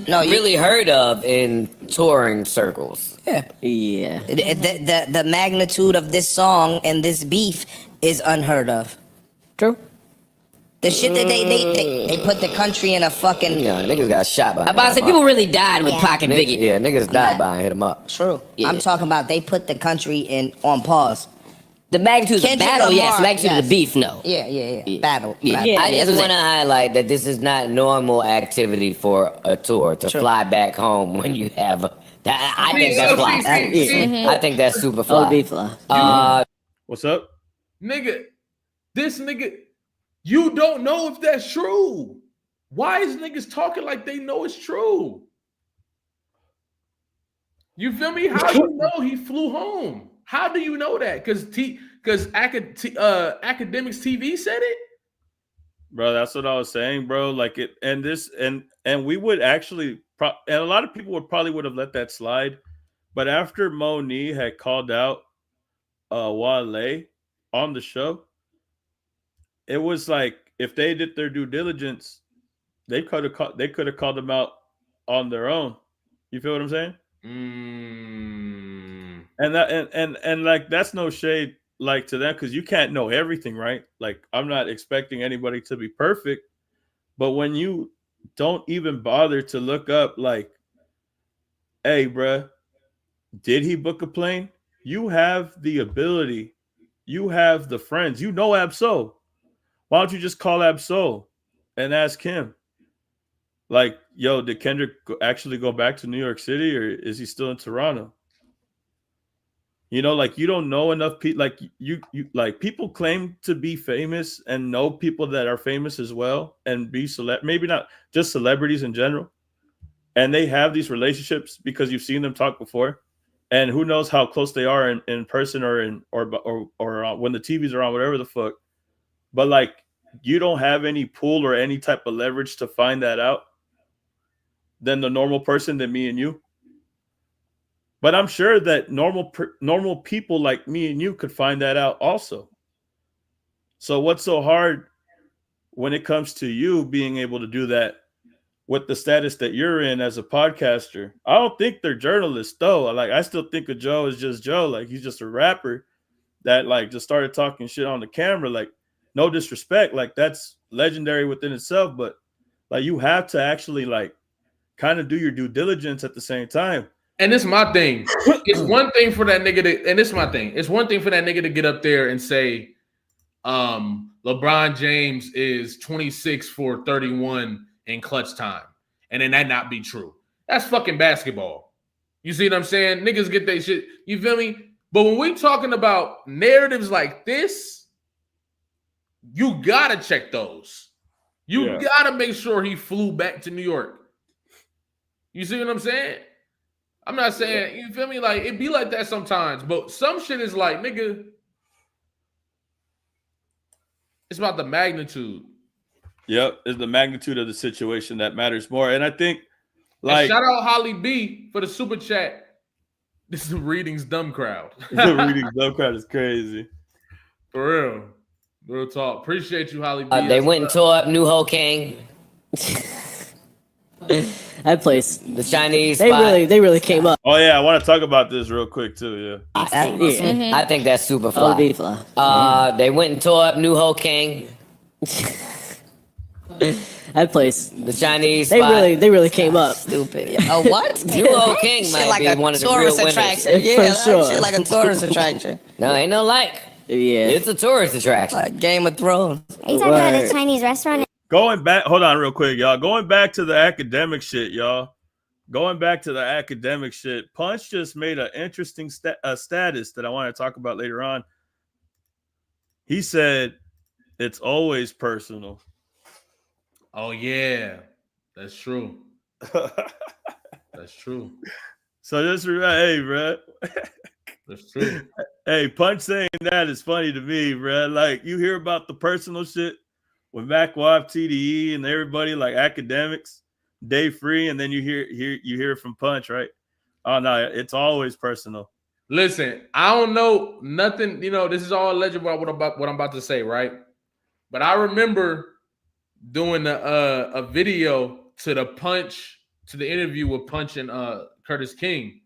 really heard of in touring circles. Yeah. The magnitude of this song and this beef is unheard of. True. The shit that they put the country in a fucking... Yeah, niggas got shot by. I'm about to say, people really died with Pac and Biggie. Yeah, niggas died by and hit them up. True. Yeah. I'm talking about they put the country on pause. The magnitude of the Kendrick battle, Lamar, yes. The magnitude of the beef, no. Yeah. Battle. Yeah. Battle. I just want to highlight that this is not normal activity for a tour to fly back home when you have a... I think that's fly. I think that's super fly. OB fly. What's up? Nigga, this nigga, you don't know if that's true. Why is niggas talking like they know it's true? You feel me? How do you know he flew home? How do you know that? Because Akademiks TV said it? Bro, that's what I was saying, bro. Like it, and this, and we would actually, and a lot of people would have let that slide, but after Moni had called out Wale on the show, it was like if they did their due diligence, they could have called them out on their own. You feel what I'm saying? And that and like that's no shade like to them because you can't know everything, right? Like I'm not expecting anybody to be perfect, but when you don't even bother to look up like, hey, bruh, did he book a plane? You have the ability, you have the friends, you know Absol. Why don't you just call Absol and ask him? Like, yo, did Kendrick actually go back to New York City or is he still in Toronto? You know, like you don't know enough people. Like you like people claim to be famous and know people that are famous as well, and be maybe not just celebrities in general. And they have these relationships because you've seen them talk before, and who knows how close they are in person or when the TVs are on, whatever the fuck. But like you don't have any pull or any type of leverage to find that out than the normal person, than me and you. But I'm sure that normal people like me and you could find that out also. So what's so hard when it comes to you being able to do that with the status that you're in as a podcaster? I don't think they're journalists though. Like I still think of Joe as just Joe. Like he's just a rapper that like just started talking shit on the camera. Like no disrespect. Like that's legendary within itself. But like you have to actually like kind of do your due diligence at the same time. And it's my thing. It's one thing for that nigga to, and it's my thing. It's one thing for that nigga to get up there and say, LeBron James is 26 for 31 in clutch time. And then that not be true. That's fucking basketball. You see what I'm saying? Niggas get that shit. You feel me? But when we talking about narratives like this, you gotta check those. You gotta make sure he flew back to New York. You see what I'm saying? I'm not saying, you feel me? Like, it be like that sometimes. But some shit is like, nigga, it's about the magnitude. Yep, it's the magnitude of the situation that matters more. And I think, like... And shout out Holly B for the super chat. This is Reading's dumb crowd. The Reading's dumb crowd is crazy. For real. Real talk. Appreciate you, Holly B. They went and tore up New Ho King. That place, the Chinese they spot. really came up. Oh yeah, I want to talk about this real quick too. Yeah, I think that's super fly. They went and tore up New Ho King. That place, the Chinese they spot. really came up. Stupid. Oh, what? New Ho King might like be a one of the real tourist winners. attraction. Yeah, for sure. Shit like a tourist attraction. No, ain't no like. Yeah. It's a tourist attraction. Like Game of Thrones. Are you talking about a Chinese restaurant? Going back, hold on real quick, y'all. Going back to the academic shit, y'all. Going back to the academic shit. Punch just made an interesting status that I want to talk about later on. He said it's always personal. Oh yeah, that's true. That's true. So just remember, hey, bro. That's true. Hey, Punch saying that is funny to me, bro. Like, you hear about the personal shit with MacWap, TDE, and everybody, like Akademiks, Day Free, and then you hear from Punch, right? Oh no, it's always personal. Listen, I don't know nothing. You know, this is all alleged about what I'm about to say, right? But I remember doing a video to the interview with Punch and Curtis King,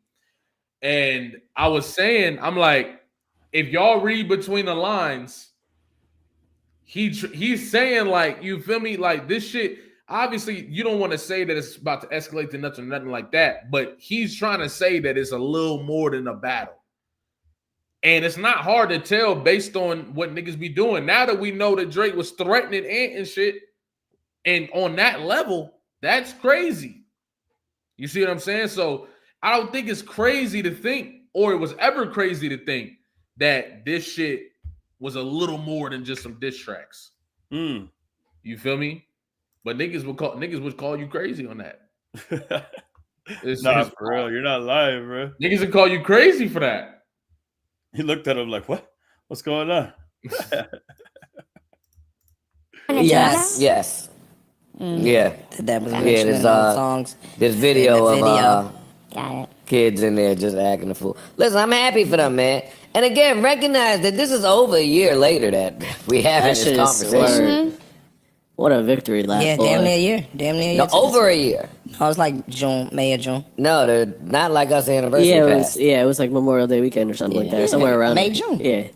and I was saying, I'm like, if y'all read between the lines, he's saying, like, you feel me, like, this shit. Obviously, you don't want to say that it's about to escalate to nothing like that, but he's trying to say that it's a little more than a battle. And it's not hard to tell based on what niggas be doing. Now that we know that Drake was threatening Ant and shit, and on that level, that's crazy. You see what I'm saying? So I don't think it's crazy to think, or it was ever crazy to think, that this shit was a little more than just some diss tracks. You feel me? But niggas would call you crazy on that. It's for real. You're not lying, bro. Niggas would call you crazy for that. He looked at him like, what? What's going on? Yes. Yeah. That was there's songs. There's video of Got it. kids in there just acting a fool. Listen, I'm happy for them, man. And again, recognize that this is over a year later that we having this conversation. What a victory lap. Yeah, damn near a year. Damn near a year. No, over a year. I was like May or June. No, they're not like us anniversary. It was like Memorial Day weekend or something like that. Somewhere around May, June. Yeah.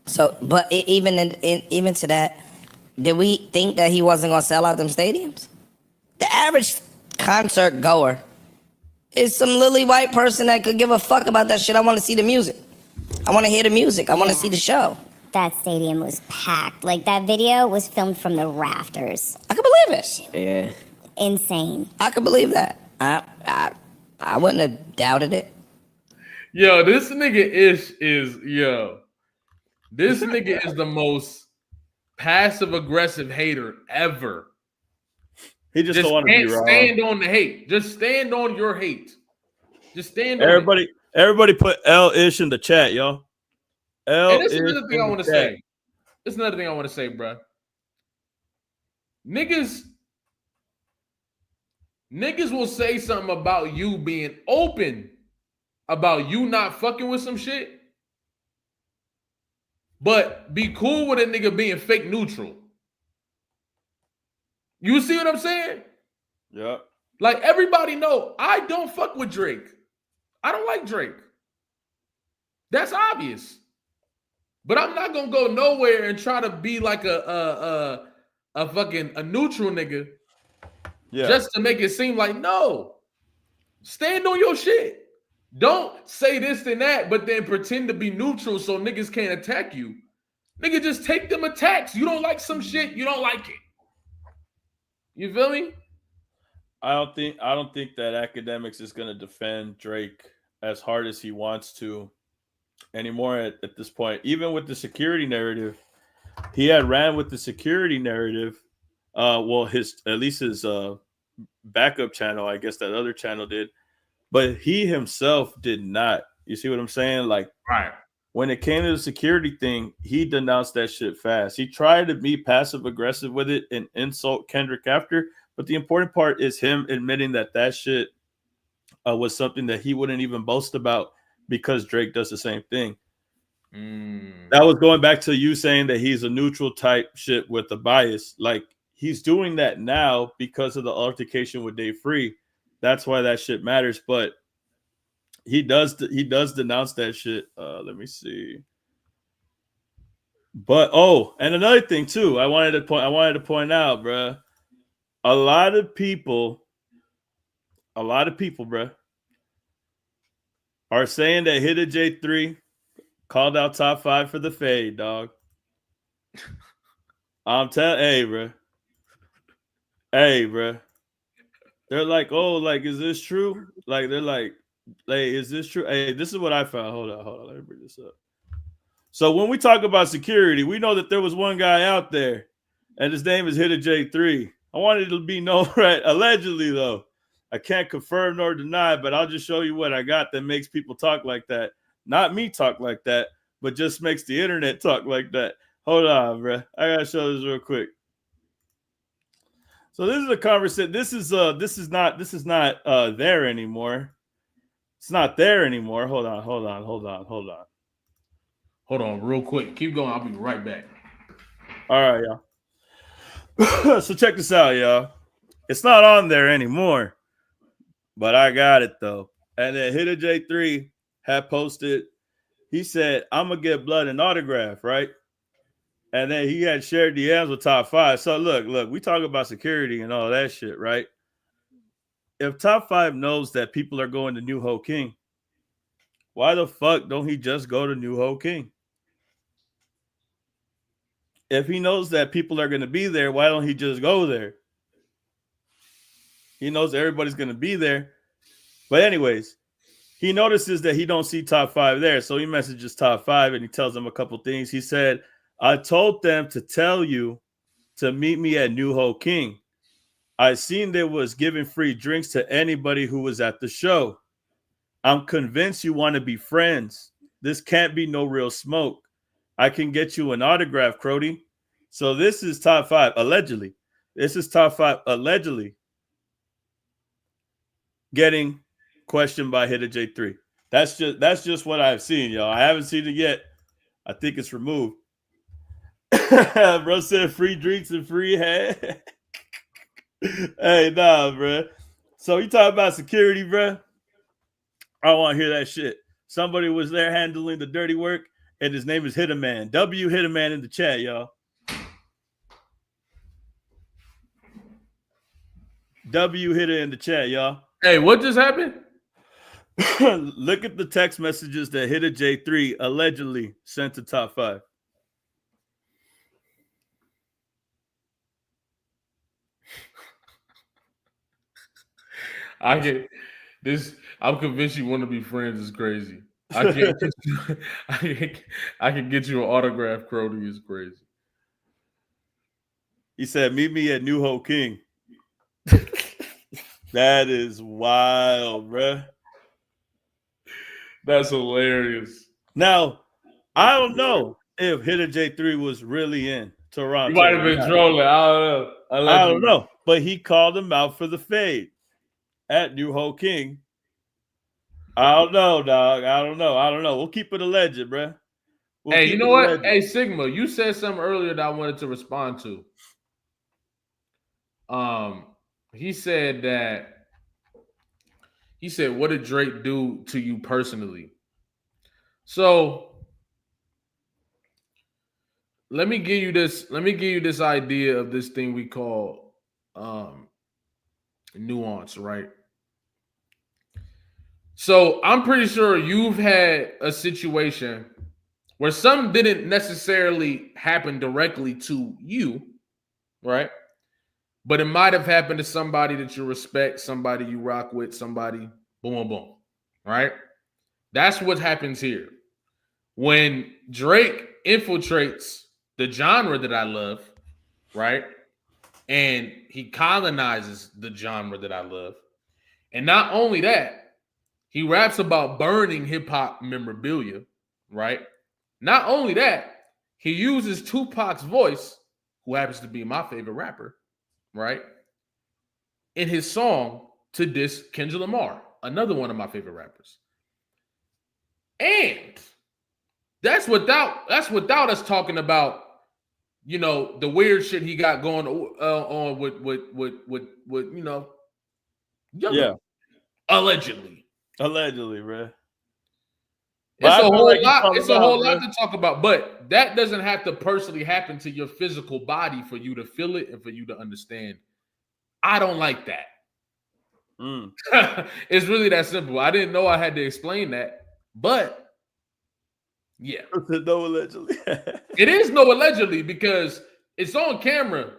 So, but even to that, did we think that he wasn't gonna sell out them stadiums? The average concert goer is some lily white person that could give a fuck about that shit. I want to see the music. I want to hear the music. I want to see the show. That stadium was packed. Like, that video was filmed from the rafters. I can believe it. Yeah. Insane. I can believe that. I wouldn't have doubted it. Yo, this nigga is this nigga is the most passive aggressive hater ever. He just don't want to be wrong. Stand on the hate. Just stand on your hate. Just stand on it. Everybody put L-ish in the chat, y'all. And this is another thing I want to say. This is another thing I want to say, bro. Niggas will say something about you being open about you not fucking with some shit, but be cool with a nigga being fake neutral. You see what I'm saying? Yeah. Like, everybody know I don't fuck with Drake. I don't like Drake. That's obvious. But I'm not gonna go nowhere and try to be like a fucking neutral nigga, just to make it seem like, no. Stand on your shit. Don't say this and that, but then pretend to be neutral so niggas can't attack you. Nigga, just take them attacks. You don't like some shit, you don't like it. You feel me? I don't think that Akademiks is gonna defend Drake as hard as he wants to anymore at this point. Even with the security narrative, he had ran with the security narrative. His backup channel, I guess that other channel did, but he himself did not. You see what I'm saying? Like, right. When it came to the security thing, he denounced that shit fast. He tried to be passive aggressive with it and insult Kendrick after, but the important part is him admitting that shit was something that he wouldn't even boast about because Drake does the same thing. That was going back to you saying that he's a neutral type shit with a bias. Like, he's doing that now because of the altercation with Day Free. That's why that shit matters. But he does denounce that shit. Let me see. But and another thing too, I wanted to point out, bro. A lot of people, bro, are saying that Hit a J3 Called out top 5 for the fade, dog. I'm telling, hey, bro. They're like, oh, like, is this true? Like, they're like, hey, is this true? Hey, this is what I found. Hold on. Let me bring this up. So when we talk about security, we know that there was one guy out there, and his name is Hitter J3. I wanted it to be known, right? Allegedly, though. I can't confirm nor deny, but I'll just show you what I got that makes people talk like that. Not me talk like that, but just makes the internet talk like that. Hold on, bro. I gotta show this real quick. So this is a conversation. This is not there anymore. It's not there anymore. Hold on. Hold on, real quick. Keep going. I'll be right back. All right, y'all. So check this out, y'all. It's not on there anymore, but I got it though. And then Hitter J3 had posted. He said, "I'm gonna get blood and autograph, right?" And then he had shared DMs with top 5. So look, we talk about security and all that shit, right? If top 5 knows that people are going to New Ho King, why the fuck don't he just go to New Ho King? If he knows that people are going to be there, why don't he just go there? He knows everybody's going to be there. But anyways, he notices that he don't see top 5 there. So he messages top 5 and he tells them a couple things. He said, I told them to tell you to meet me at New Ho King. I seen they was giving free drinks to anybody who was at the show. I'm convinced you want to be friends. This can't be no real smoke. I can get you an autograph, Crody. So this is top 5, allegedly. This is top 5, allegedly getting questioned by Hitter J3. That's just what I've seen, y'all. I haven't seen it yet. I think it's removed. Bro said free drinks and free head. Hey, nah, bro. So you talk about security, bro? I don't want to hear that shit. Somebody was there handling the dirty work, and his name is Hitterman. W Hitterman in the chat, y'all. W Hitter in the chat, y'all. Hey, what just happened? Look at the text messages that Hitter J3 allegedly sent to top 5. I'm convinced you want to be friends is crazy. I can get you an autograph, Crody is crazy. He said, meet me at New Ho King. That is wild, bruh. That's hilarious. Now, I don't know if Hitter J3 was really in Toronto. You might have been trolling. I don't know. I don't know. But he called him out for the fade at New Ho King. I don't know, dog. I don't know. We'll keep it alleged, bruh. Hey, you know what? Hey, Sigma, you said something earlier that I wanted to respond to. He said, what did Drake do to you personally? So let me give you this idea of this thing we call nuance, right? So I'm pretty sure you've had a situation where something didn't necessarily happen directly to you, right? But it might have happened to somebody that you respect, somebody you rock with, somebody, boom, boom, right? That's what happens here. When Drake infiltrates the genre that I love, right? And he colonizes the genre that I love. And not only that, he raps about burning hip-hop memorabilia, right? Not only that, he uses Tupac's voice, who happens to be my favorite rapper, right, in his song to diss Kendrick Lamar, another one of my favorite rappers. And that's without us talking about, you know, the weird shit he got going on with you know, yeah, allegedly, bro. It's a whole lot. It's a whole lot to talk about, but that doesn't have to personally happen to your physical body for you to feel it and for you to understand. I don't like that. It's really that simple. I didn't know I had to explain that, but Yeah. No, allegedly. It is no allegedly because it's on camera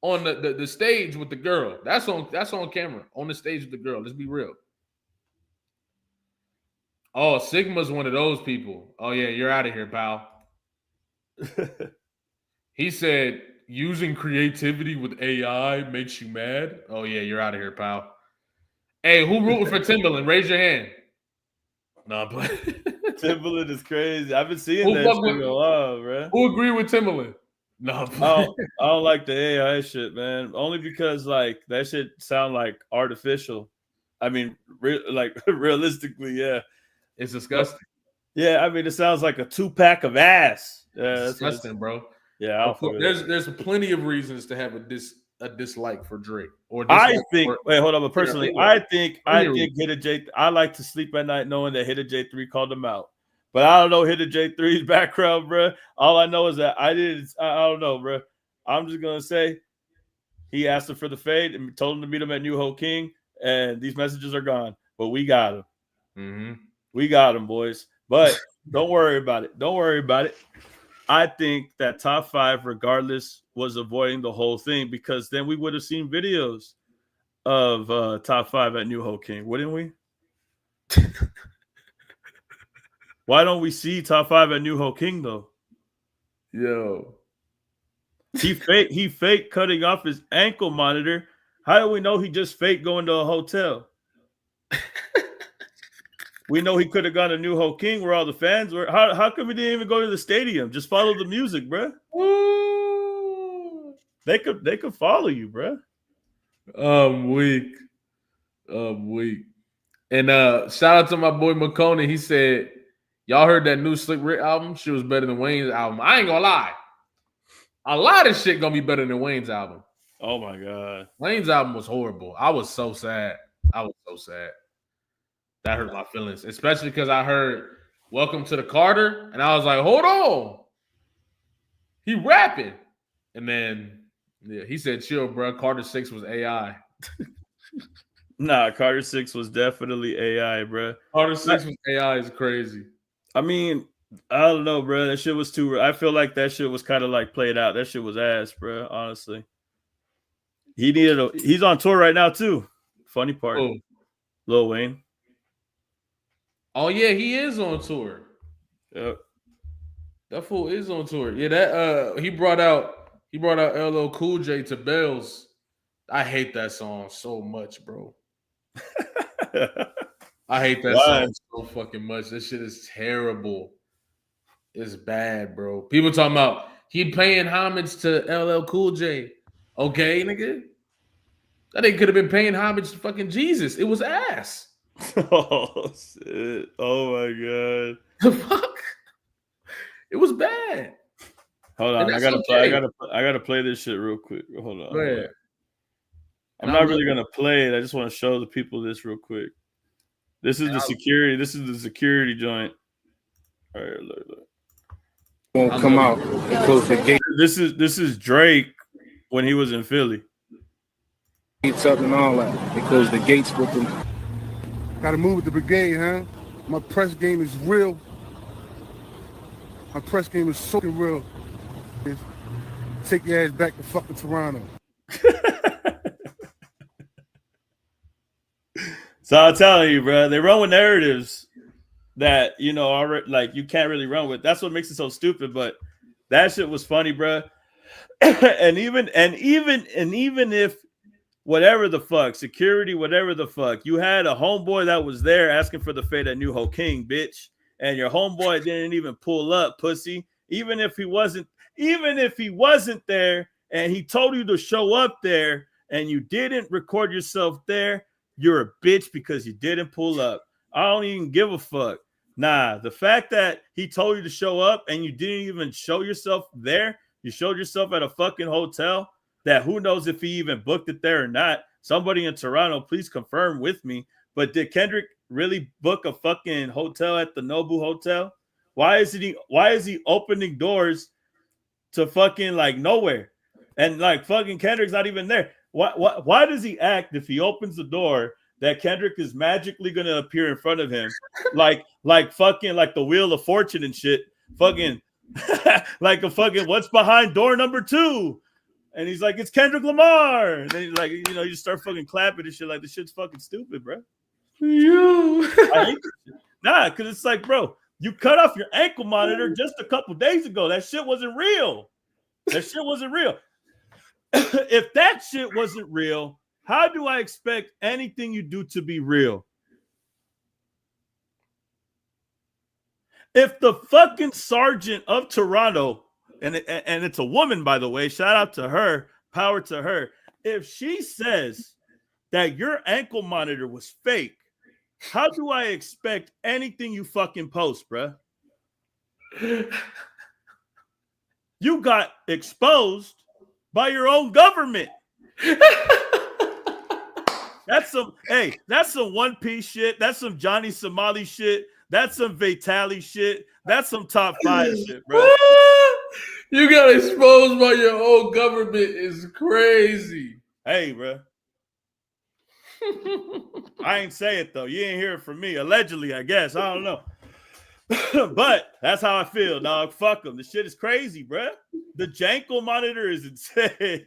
on the stage with the girl. That's on camera on the stage with the girl. Let's be real. Oh, Sigma's one of those people. Oh yeah, you're out of here, pal. He said using creativity with AI makes you mad. Oh yeah, you're out of here, pal. Hey, who rooting for Timberland? Raise your hand. No, I'm playing. Timberland is crazy. I've been seeing that shit in a while, bro. Who agree with Timberland? No, I'm playing. I don't like the AI shit, man. Only because like that shit sound like artificial. I mean, realistically, yeah, it's disgusting. Yeah, I mean, it sounds like a 2-pack of ass. Yeah, it's disgusting, bro. Yeah, there's plenty of reasons to have a dislike for Drake. Or I think. Wait, hold on. But personally, I think Hit a J. I like to sleep at night knowing that Hit a J3 called him out. But I don't know Hit a J3's background, bro. All I know is that I don't know, bro. I'm just gonna say he asked him for the fade and told him to meet him at New Hope King, and these messages are gone. But we got him. Mm-hmm. We got him, boys. But don't worry about it. Don't worry about it. I think that top 5, regardless, was avoiding the whole thing because then we would have seen videos of top 5 at New Hope King, wouldn't we? Why don't we see top 5 at New Hope King though? Yo, he fake cutting off his ankle monitor. How do we know he just fake going to a hotel? We know he could have gone to New Hope King where all the fans were. How come we didn't even go to the stadium? Just follow the music, bro. Woo. They could follow you, bro. I'm weak. And shout out to my boy McConey. He said, y'all heard that new Slick Rick album? Shit was better than Wayne's album. I ain't gonna lie. A lot of shit gonna be better than Wayne's album. Oh my God. Wayne's album was horrible. I was so sad. That hurt my feelings, especially because I heard Welcome to the Carter, and I was like, hold on. He rapping. And then he said, chill, bro. Carter 6 was AI. Nah, Carter 6 was definitely AI, bro. Carter 6 was AI is crazy. I mean, I don't know, bro. That shit was too. I feel like that shit was kind of like played out. That shit was ass, bro. Honestly, he's on tour right now too. Funny part, Lil Wayne. Oh yeah, he is on tour. Yep, that fool is on tour. Yeah, that he brought out LL Cool J to Bells. I hate that song so much, bro. I hate that song so fucking much. That shit is terrible. It's bad, bro. People talking about he paying homage to LL Cool J. Okay, nigga. That nigga could have been paying homage to fucking Jesus. It was ass. Oh shit! Oh my God! The fuck! It was bad. Hold on, I gotta play this shit real quick. Hold on. Go ahead. I'm not really gonna play it. I just want to show the people this real quick. This is the security. This is the security joint. All right, look. Won't come out. Close the gate. This is Drake when he was in Philly. Gates up and all that. They close the gates with them. Gotta move with the brigade, huh? My press game is real. My press game is so real. Take your ass back to fucking Toronto. So I'm telling you, bro, they run with narratives that are like you can't really run with. That's what makes it so stupid. But that shit was funny, bro. and even if whatever the fuck, security, whatever the fuck, you had a homeboy that was there asking for the fade at New Hope King, bitch, and your homeboy didn't even pull up, pussy. Even if he wasn't there, and he told you to show up there, and you didn't record yourself there, you're a bitch because you didn't pull up. I don't even give a fuck. Nah, the fact that he told you to show up and you didn't even show yourself there, you showed yourself at a fucking hotel that who knows if he even booked it there or not. Somebody in Toronto, please confirm with me. But did Kendrick really book a fucking hotel at the Nobu Hotel? Why is he opening doors to fucking like nowhere? And like fucking Kendrick's not even there. Why does he act if he opens the door that Kendrick is magically gonna appear in front of him, like fucking like the Wheel of Fortune and shit, fucking like a fucking what's behind door number 2, and he's like, it's Kendrick Lamar, and then he's like, you know, you start fucking clapping and shit like this shit's fucking stupid, bro. I hate this shit. Nah, because it's like, bro, you cut off your ankle monitor just a couple days ago. That shit wasn't real. That shit wasn't real. If that shit wasn't real, how do I expect anything you do to be real? If the fucking sergeant of Toronto, and it's a woman, by the way, shout out to her, power to her. If she says that your ankle monitor was fake, how do I expect anything you fucking post, bruh? You got exposed by your own government. That's some One Piece shit. That's some Johnny Somali shit. That's some Vitali shit. That's some top 5 shit, bro. You got exposed by your own government is crazy. Hey, bro. I ain't say it though. You ain't hear it from me. Allegedly, I guess. I don't know. But that's how I feel, dog. Fuck them. The shit is crazy, bro. The Janko monitor is insane.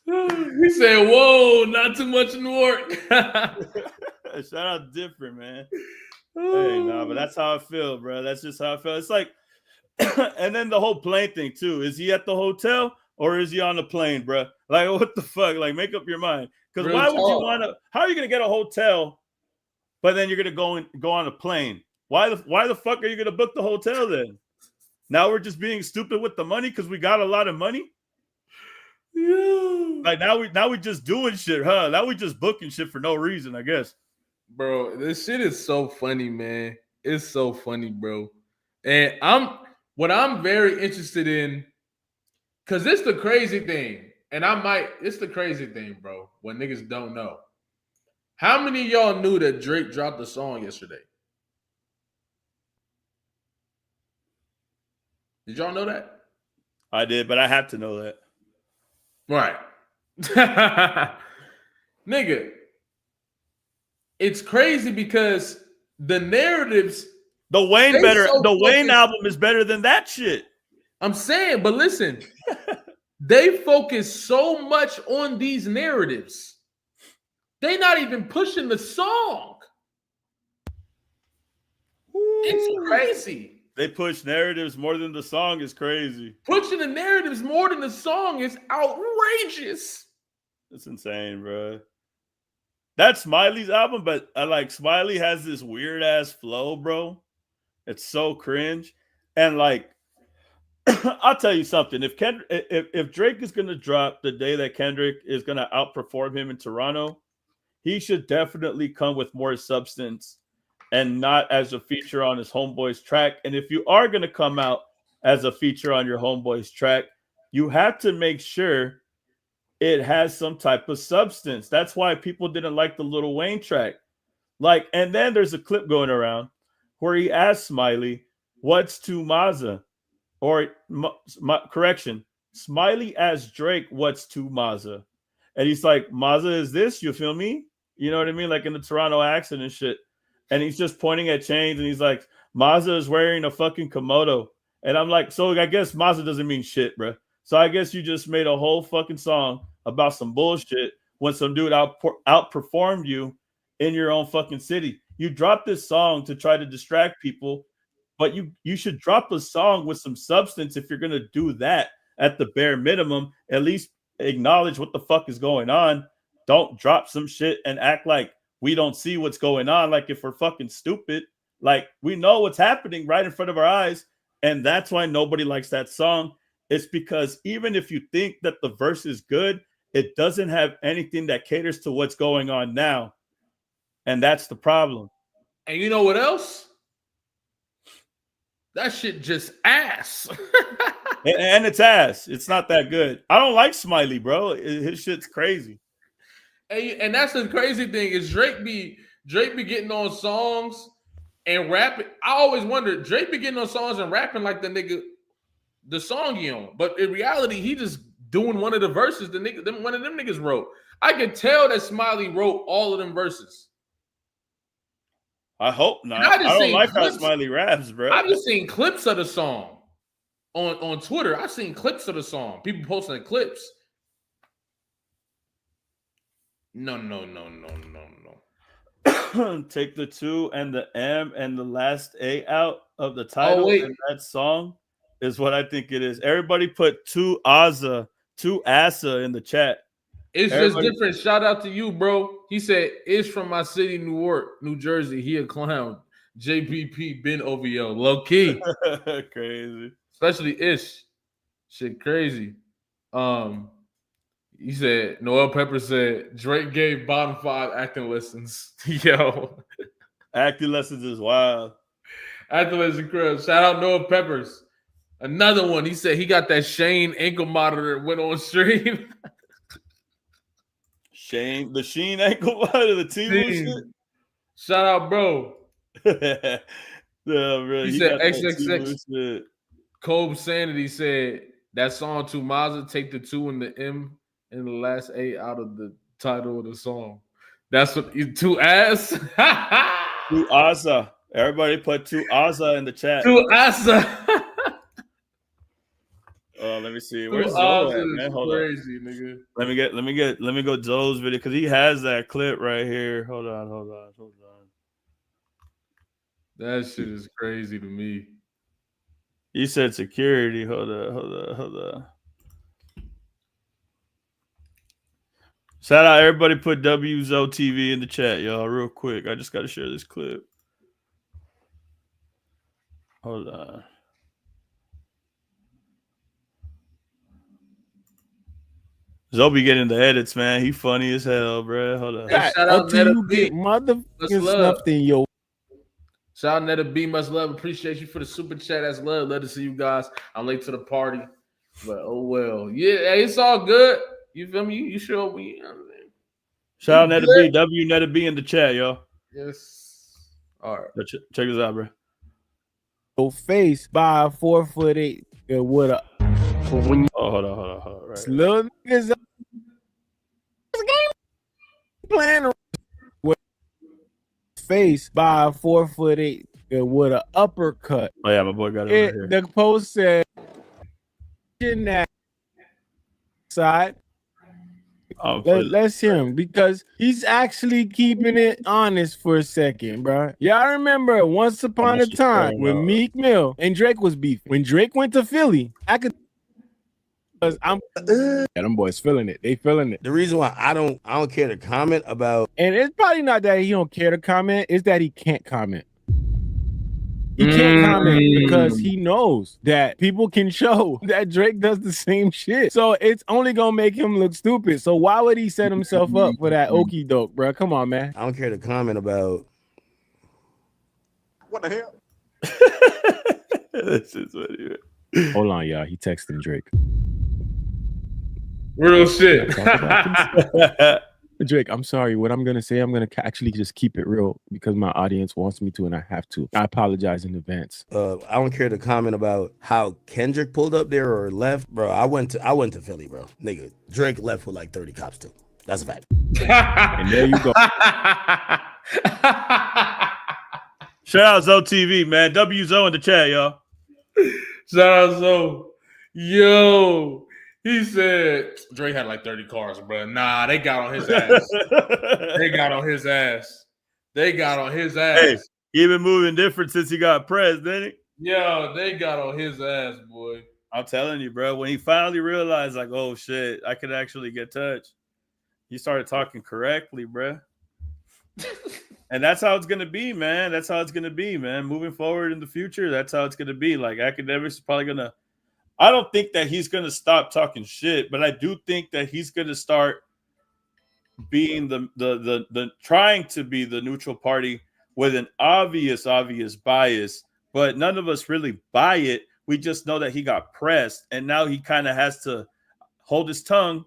He said, whoa, not too much in work. Shout out Different, man. Hey, nah, but that's how I feel, bro. That's just how I feel. It's like, and then the whole plane thing too. Is he at the hotel or is he on the plane, bro? Like, what the fuck? Like, make up your mind. Because why would you want to? How are you gonna get a hotel, but then you're gonna go on a plane? Why the fuck are you gonna book the hotel then? Now we're just being stupid with the money because we got a lot of money. Yeah. Like now we just doing shit, huh? Now we just booking shit for no reason, I guess. Bro, this shit is so funny, man. It's so funny, bro. And what I'm very interested in, because it's the crazy thing. And it's the crazy thing, bro, when niggas don't know. How many of y'all knew that Drake dropped the song yesterday? Did y'all know that? I did, but I had to know that. Right. Nigga, it's crazy because the narratives. The Wayne album is better than that shit. I'm saying, but listen. They focus so much on these narratives. They're not even pushing the song. It's crazy. They push narratives more than the song is crazy. Pushing the narratives more than the song is outrageous. It's insane, bro. That's Smiley's album, but I like Smiley has this weird ass flow, bro. It's so cringe. And like, I'll tell you something. If Drake is gonna drop the day that Kendrick is gonna outperform him in Toronto, he should definitely come with more substance and not as a feature on his homeboy's track. And if you are gonna come out as a feature on your homeboy's track, you have to make sure it has some type of substance. That's why people didn't like the Lil Wayne track. Like, and then there's a clip going around where he asked Smiley, "What's to Mazza?" Or correction, Smiley asked Drake, "What's to Mazza?" And he's like, "Mazza is this, you feel me?" You know what I mean? Like in the Toronto accent and shit. And he's just pointing at chains and he's like, "Mazza is wearing a fucking Komodo." And I'm like, so I guess Mazza doesn't mean shit, bro. So I guess you just made a whole fucking song about some bullshit when some dude outperformed you in your own fucking city. You dropped this song to try to distract people. But you should drop a song with some substance if you're going to do that at the bare minimum. At least acknowledge what the fuck is going on. Don't drop some shit and act like we don't see what's going on. Like if we're fucking stupid. Like we know what's happening right in front of our eyes. And that's why nobody likes that song. It's because even if you think that the verse is good, it doesn't have anything that caters to what's going on now. And that's the problem. And you know what else? That shit just ass. and it's ass. It's not that good. I don't like Smiley, bro. His shit's crazy. And that's the crazy thing is Drake be getting on songs and rapping. I always wondered, Drake be getting on songs and rapping like the nigga, the song he on. But in reality, he just doing one of the verses one of them niggas wrote. I could tell that Smiley wrote all of them verses. I hope not. I don't like how Smiley raps, bro. I just seen clips of the song on Twitter. I've seen clips of the song. People posting clips. No. Take the 2 and the M and the last A out of the title, and that song is what I think it is. Everybody put 2 Asa in the chat. It's just different. Shout out to you, bro. He said, "It's from my city, New Jersey. He a clown. JPP been OVO. Low key. Crazy. Especially Ish. Shit crazy." He said, Noel Pepper said, Drake gave bottom 5 acting lessons. Yo. Acting lessons is wild. Acting lessons, Chris. Shout out Noel Peppers. Another one. He said he got that Shane ankle monitor went on stream. The Sheen ankle monitor, the T-Move shit. Shout out, bro. Yeah, bro. He said XXX. Kobe Sanity said that song to Mazza, take the 2 and the M and the last A out of the title of the song. That's what you 2 ass. 2 Asa. Everybody put 2 Asa in the chat. 2 Asa. Let me see. Where's Zoe at, man? Hold crazy, on. Nigga. Let me go Zoe's video because he has that clip right here. Hold on. That shit is crazy to me. He said security. Hold on. Shout out everybody put WZO TV in the chat, y'all, real quick. I just got to share this clip. Hold on. Zoe be getting the edits, man. He funny as hell, bro. Hold on. Hey, shout out Netta B. Motherfucking stuff in your. Shout out Netta B. Much love. Appreciate you for the super chat. That's love. Love to see you guys. I'm late to the party, but oh well. Yeah, it's all good. You feel me? You sure we? You know what I mean? Shout out Netta B. W Netta B in the chat, y'all. Yes. All right. Check this out, bro. Your face by a 4'8" with a. Oh, hold on. Right. Little niggas playing with face by a 4'8" with an uppercut. Oh yeah, my boy got it over here. The post said in that side. Let's hear him because he's actually keeping it honest for a second, bro. Y'all remember once upon a time when Meek Mill and Drake was beefing. When Drake went to Philly, because them boys feeling it. They feeling it. The reason why I don't care to comment about, and it's probably not that he don't care to comment, it's that he can't comment. He can't comment because he knows that people can show that Drake does the same shit. So it's only gonna make him look stupid. So why would he set himself up for that okie doke, bro? Come on, man. I don't care to comment about. What the hell? This is what he. Hold on, y'all. He texting Drake. Real shit. Drake, I'm sorry. What I'm going to say, I'm going to actually just keep it real because my audience wants me to and I have to. I apologize in advance. I don't care to comment about how Kendrick pulled up there or left. Bro, I went to Philly, bro. Nigga, Drake left with like 30 cops too. That's a fact. And there you go. Shout out Zoe TV, man. WZO in the chat, y'all. Shout out Zoe. Yo. He said Drake had like 30 cars, bro. Nah, they got on his ass. They got on his ass. Hey, he been moving different since he got pressed, didn't he? Yo, they got on his ass, boy. I'm telling you, bro. When he finally realized, like, oh shit, I could actually get touched, he started talking correctly, bro. And that's how it's gonna be, man. That's how it's gonna be, man. Moving forward in the future, that's how it's gonna be. Like, Akademiks is probably gonna. I don't think that he's going to stop talking shit, but I do think that he's going to start being the trying to be the neutral party with an obvious bias, but none of us really buy it. We just know that he got pressed and now he kind of has to hold his tongue.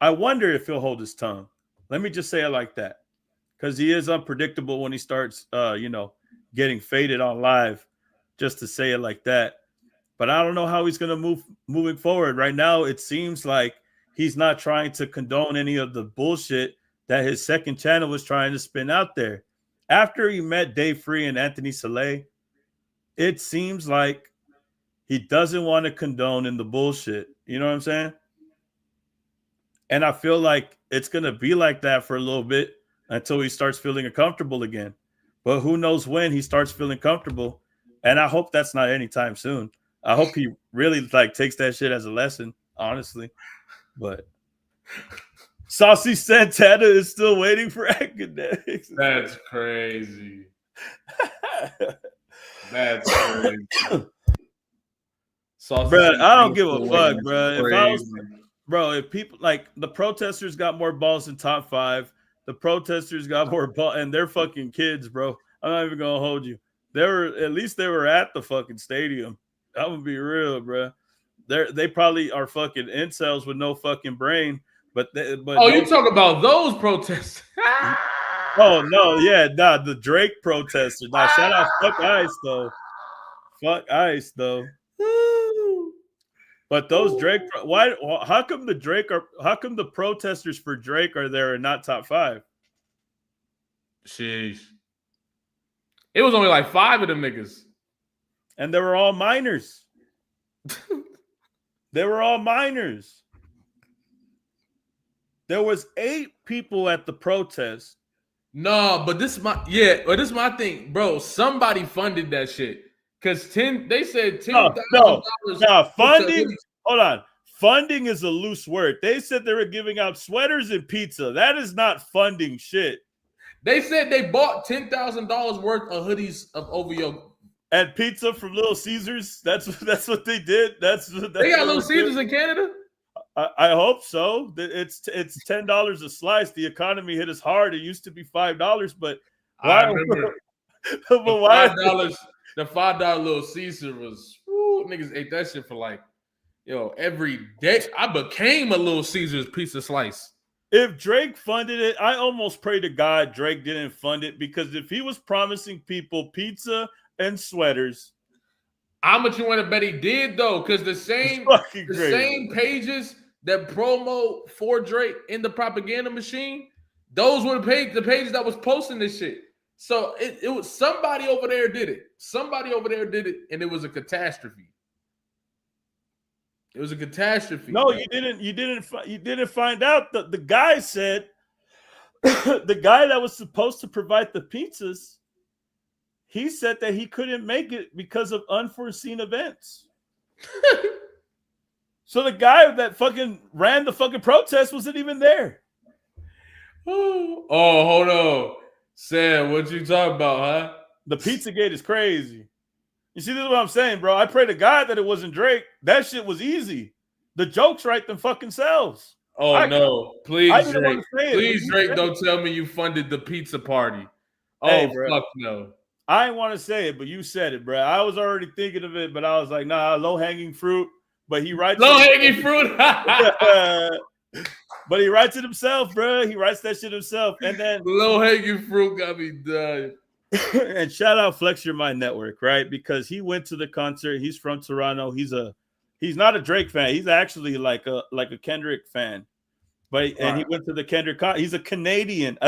I wonder if he'll hold his tongue. Let me just say it like that. Because he is unpredictable when he starts, getting faded on live, just to say it like that. but I don't know how he's going to moving forward. Right now, it seems like he's not trying to condone any of the bullshit that his second channel was trying to spin out there. After he met Dave Free and Anthony Saleh, it seems like he doesn't want to condone in the bullshit. You know what I'm saying? And I feel like it's going to be like that for a little bit until he starts feeling comfortable again. But who knows when he starts feeling comfortable. And I hope that's not anytime soon. I hope he really like takes that shit as a lesson, honestly. But Saucy Santana is still waiting for Akademiks. That's crazy. That's crazy. Bro, I don't give a fuck, bro. If people like the protesters got more balls than top 5, the protesters got more balls, and they're fucking kids, bro. I'm not even gonna hold you. They were at the fucking stadium. I'm gonna be real, bro. They probably are fucking incels with no fucking brain. But you talk about those protests? Oh no, yeah, nah, the Drake protesters. Nah, shout out, fuck Ice though. Fuck Ice though. But those Drake, how come the protesters for Drake are there and not top 5? Sheesh. It was only like 5 of them niggas. And they were all minors. They were all minors. There was 8 people at the protest. No, but this is my thing, bro. Somebody funded that shit. Because they said $10,000. No, funding. Hold on. Funding is a loose word. They said they were giving out sweaters and pizza. That is not funding shit. They said they bought $10,000 worth of hoodies of OVO. And pizza from Little Caesars. That's what they did. That's they got Little Caesars in Canada? I hope so. It's $10 a slice. The economy hit us hard. It used to be $5, but why? I remember. But why? The $5 Little Caesar was niggas ate that shit for like every day. I became a Little Caesars pizza slice. If Drake funded it, I almost pray to God Drake didn't fund it, because if he was promising people pizza and sweaters, how much you want to bet he did though? Because the same pages that promo for Drake in the propaganda machine, those were the pages that was posting this shit. So it was somebody over there did it. Somebody over there did it, and it was a catastrophe. It was a catastrophe. No, man. You didn't find out. The guy said the guy that was supposed to provide the pizzas, he said that he couldn't make it because of unforeseen events. So the guy that fucking ran the fucking protest wasn't even there. Oh, hold on. Sam, what you talking about, huh? The Pizzagate is crazy. You see, this is what I'm saying, bro. I pray to God that it wasn't Drake. That shit was easy. The jokes write them fucking selves. No. Please, Drake. Please, Drake, don't tell me you funded the pizza party. Oh, bro. Fuck no. I didn't want to say it, but you said it, bro. I was already thinking of it, but I was like, nah, low-hanging fruit. But he writes low-hanging fruit. But he writes it himself, bro. He writes that shit himself. And then low-hanging fruit got me dying. And shout out Flex Your Mind Network, right? Because he went to the concert. He's from Toronto. He's not a Drake fan. He's actually like a Kendrick fan. But he went to the Kendrick. He's a Canadian.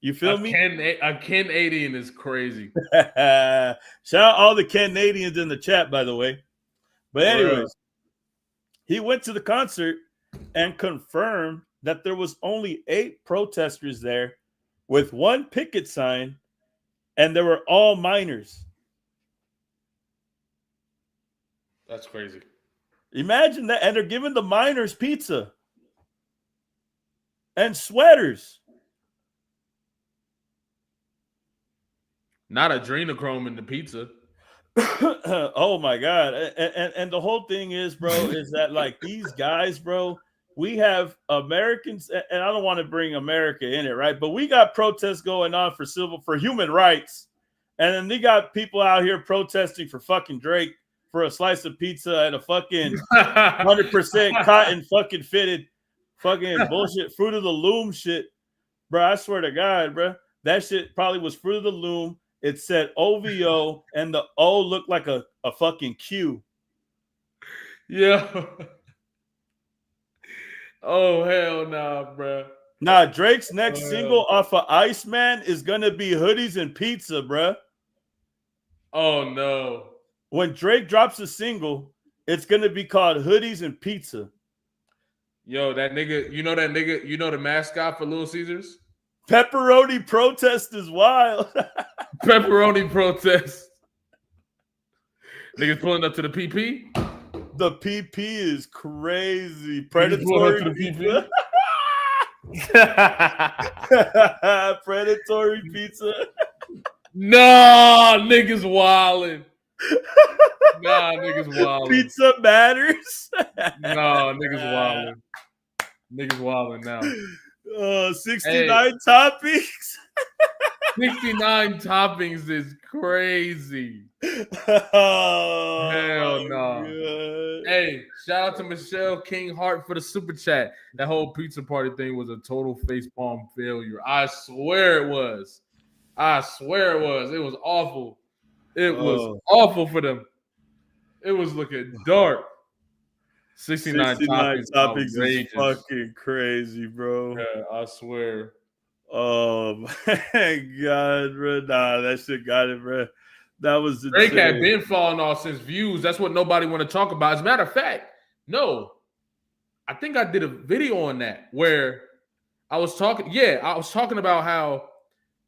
You feel me? A Canadian is crazy. Shout out all the Canadians in the chat, by the way. But anyways, he went to the concert and confirmed that there was only 8 protesters there with 1 picket sign, and they were all minors. That's crazy. Imagine that. And they're giving the minors pizza and sweaters. Not adrenochrome in the pizza. Oh my God. And the whole thing is, bro, is that like these guys, bro, we have Americans, and I don't want to bring America in it, right? But we got protests going on for human rights. And then they got people out here protesting for fucking Drake for a slice of pizza and a fucking 100% cotton fucking fitted fucking bullshit Fruit of the Loom shit. Bro, I swear to God, bro, that shit probably was Fruit of the Loom. it said OVO, and the O looked like a fucking Q. Yeah. Oh, hell nah, bro. Nah, Drake's next single off of Iceman is gonna be Hoodies and Pizza, bro. Oh no. When Drake drops a single, it's gonna be called Hoodies and Pizza. Yo, that nigga, you know the mascot for Little Caesars? Pepperoni protest is wild. Pepperoni protest. Niggas pulling up to the PP? The PP is crazy. Predatory pizza. Predatory pizza. Nah, niggas wildin'. Nah, niggas wildin'. Pizza matters. Nah, niggas wildin'. Niggas wildin' now. 69 toppings. 69 toppings is crazy. Oh, hell no. God. Hey, shout out to Michelle King Hart for the super chat. That whole pizza party thing was a total facepalm failure. I swear it was. It was awful. It was awful for them. It was looking dark. 69 toppings is fucking crazy, bro. Yeah, I swear. Oh my God, bro. Nah, that shit got it, bro. That was insane. Drake had been falling off since Views. That's what nobody want to talk about. As a matter of fact, no. I think I did a video on that where I was talking. Yeah, I was talking about how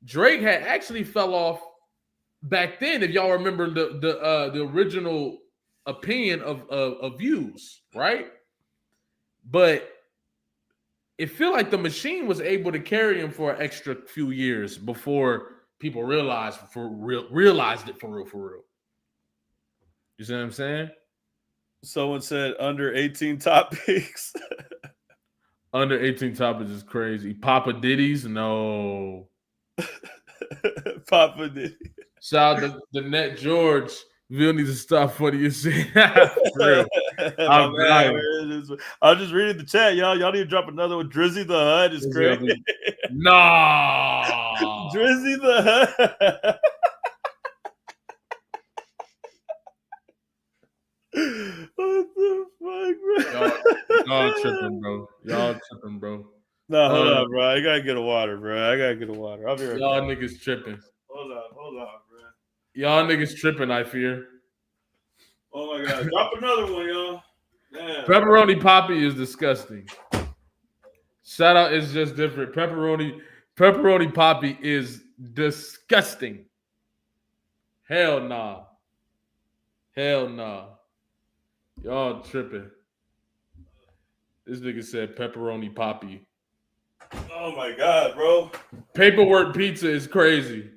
Drake had actually fell off back then. If y'all remember the original opinion of Views, right? But it feel like the machine was able to carry him for an extra few years before people realized it for real. You see what I'm saying? Someone said under 18 topics. Under 18 topics is crazy. Papa Diddy's? No. Papa Diddy. Shout out to the Net George. Vill needs to stop funny as shit. For real. I'm just reading the chat, y'all. Y'all need to drop another one. Drizzy the Hut is crazy. Nah. Drizzy the Hut. What the fuck, bro? Y'all tripping, bro. Nah, hold on, bro. I gotta get a water, bro. I'll be right back. Y'all niggas tripping. Hold on, bro. Y'all niggas tripping, I fear. Oh my God. Drop another one, y'all. Damn. Pepperoni Poppy is disgusting. Shout out is just different. Pepperoni Poppy is disgusting. Hell nah. Y'all tripping. This nigga said pepperoni poppy. Oh my God, bro. Paperwork pizza is crazy.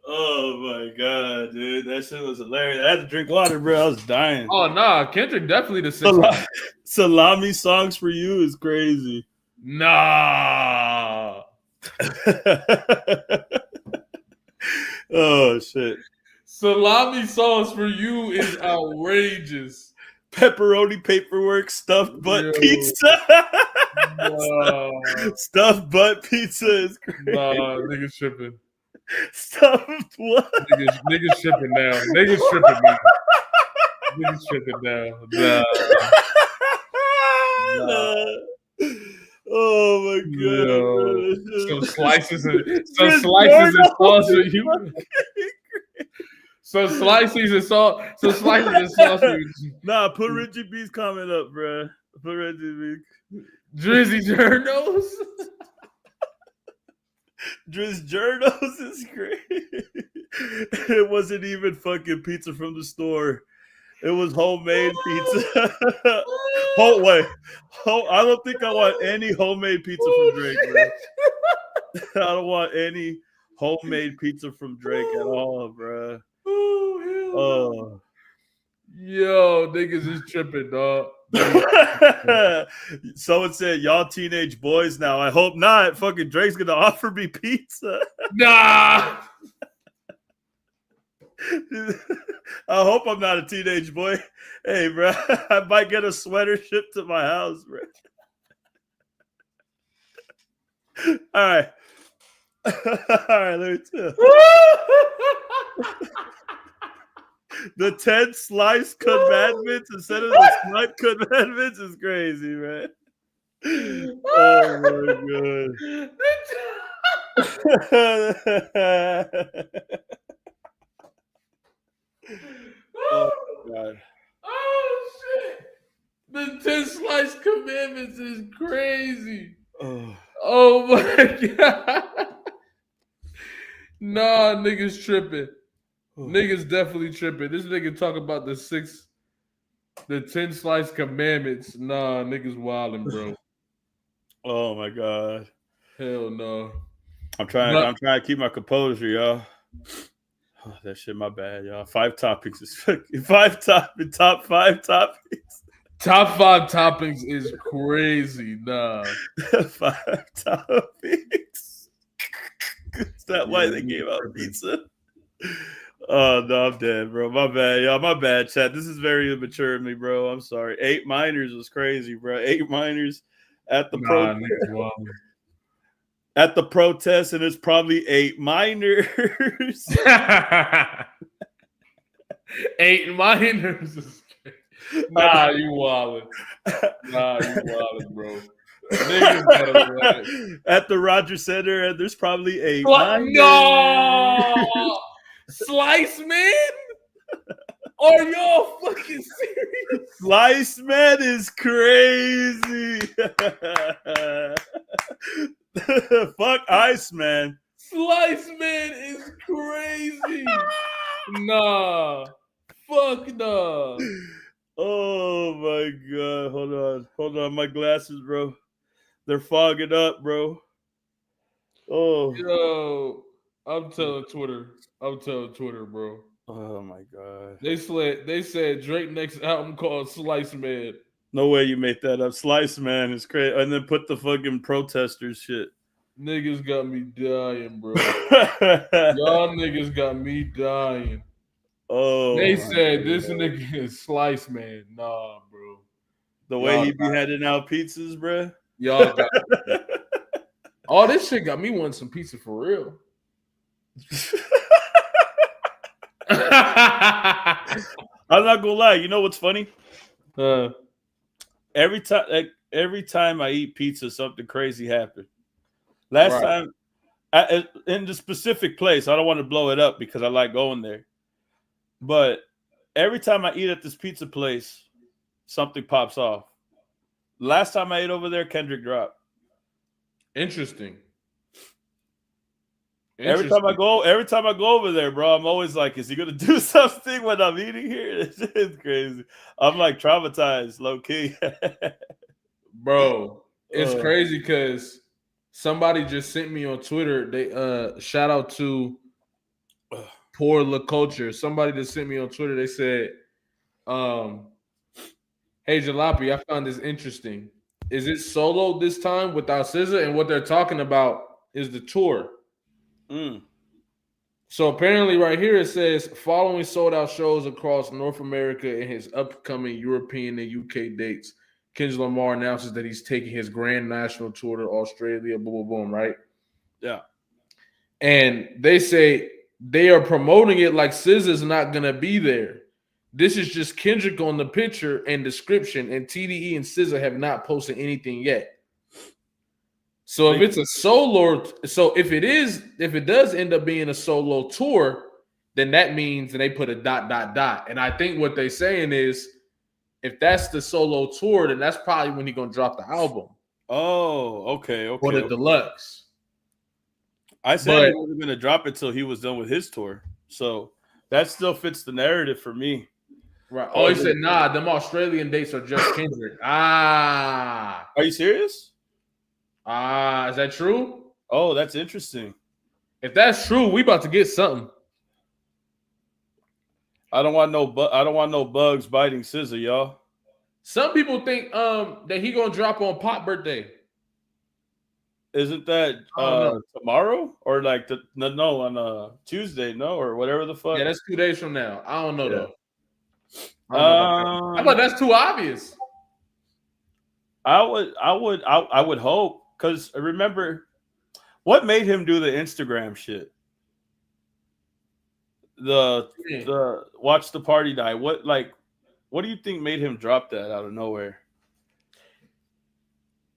Oh my God, dude. That shit was hilarious. I had to drink water, bro. I was dying. Oh nah, Kendrick definitely the sixth. Salami songs for you is crazy. Nah. Oh shit. Salami sauce for you is outrageous. Pepperoni paperwork, stuffed butt pizza. Stuffed butt pizza is crazy. Nah, niggas tripping. Stuffed what? Niggas tripping now. Niggas tripping now. Nah. Oh my God. Yeah. Some slices and sauce for you. Some slices and sauce. Nah, put Richie B's comment up, bro. Put Richie B. Drizzy Journos. Drizzy Journos is great. It wasn't even fucking pizza from the store. It was homemade pizza. I don't think I want any homemade pizza from Drake, bro. I don't want any homemade pizza from Drake at all, bro. Oh, yo, niggas is tripping, dog. Someone said, y'all teenage boys now. I hope not. Fucking Drake's gonna offer me pizza. Nah. I hope I'm not a teenage boy. Hey, bro, I might get a sweater shipped to my house, bro. All right. right, let me tell. The 10 slice commandments instead of the slight commandments is crazy, man. Oh my god. Oh god. Oh shit. The 10 slice commandments is crazy. Oh my god. Nah, niggas tripping. Niggas definitely tripping. This nigga talk about the 10 slice commandments. Nah, niggas wildin', bro. Oh my god. Hell no. I'm trying to keep my composure, y'all. Oh, that shit, my bad, y'all. 5 topics is fucking top 5 topics. Top 5 toppings is crazy. Nah. 5 topics. Is that why they gave out pizza? Oh no, I'm dead, bro. My bad, y'all. My bad, chat. This is very immature of me, bro. I'm sorry. 8 minors was crazy, bro. 8 minors at the at the protest, and it's probably 8 minors. 8 minors. Nah, you wildin'. Nah, you wildin', bro. At the Rogers Center, and there's probably 8 minors. No! Slice Man? Are y'all fucking serious? Slice Man is crazy. Fuck Iceman. Slice Man is crazy. Nah. Fuck nah. Oh my god. Hold on. My glasses, bro. They're fogging up, bro. Oh. Yo. I'm telling Twitter, bro. Oh my god. They said Drake next album called Slice Man. No way you made that up. Slice Man is crazy. And then put the fucking protesters shit. Niggas got me dying, bro. Y'all niggas got me dying. Oh. They said this nigga is Slice Man. Nah, bro. The way he be handing out pizzas, bro. Y'all got me. All this shit got me wanting some pizza for real. I'm not gonna lie. You know what's funny? Every time I eat pizza, something crazy happens. Last time, in the specific place, I don't want to blow it up because I like going there. But every time I eat at this pizza place, something pops off. Last time I ate over there, Kendrick dropped. Interesting. Every time I go over there, bro, I'm always like, is he gonna do something when I'm eating here? It's crazy. I'm like traumatized, low key. Bro, it's crazy because somebody just sent me on Twitter. They shout out to Poor La Culture. Somebody just sent me on Twitter. They said, hey Jalopy, I found this interesting. Is it solo this time without SZA? And what they're talking about is the tour. So apparently right here it says, following sold out shows across North America and his upcoming European and UK dates, Kendrick Lamar announces that he's taking his grand national tour to Australia, boom, boom, boom, right? Yeah. And they say they are promoting it like SZA's not going to be there. This is just Kendrick on the picture and description, and TDE and SZA have not posted anything yet. So if it's a solo, if it does end up being a solo tour, then that means that they put a ... And I think what they're saying is, if that's the solo tour, then that's probably when he's gonna drop the album. Oh, okay. Or the deluxe. I said he wasn't gonna drop it till he was done with his tour. So that still fits the narrative for me. Right. Oh, he said, nah, them Australian dates are just Kendrick. Are you serious? Is that true? Oh, that's interesting. If that's true, we about to get something. I don't want no bugs biting SZA, y'all. Some people think that he gonna drop on Pop birthday. Isn't that tomorrow or like on Tuesday? No, or whatever the fuck. Yeah, that's 2 days from now. I don't know though. I thought that's too obvious. I would hope, because remember What made him do the Instagram shit? The watch the party die. What do you think made him drop that out of nowhere?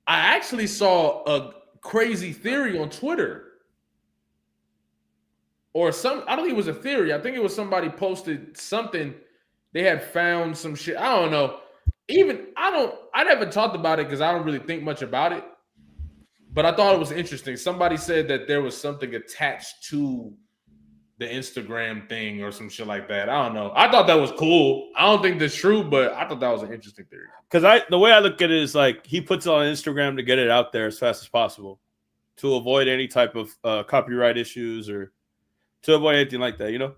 I actually saw a crazy theory on Twitter. Or I don't think it was a theory. I think it was somebody posted something. They had found some shit. I don't know. I never talked about it because I don't really think much about it. But I thought it was interesting. Somebody said that there was something attached to the Instagram thing or some shit like that. I don't know. I thought that was cool. I don't think that's true, but I thought that was an interesting theory. Because the way I look at it is like he puts it on Instagram to get it out there as fast as possible to avoid any type of copyright issues or to avoid anything like that, you know?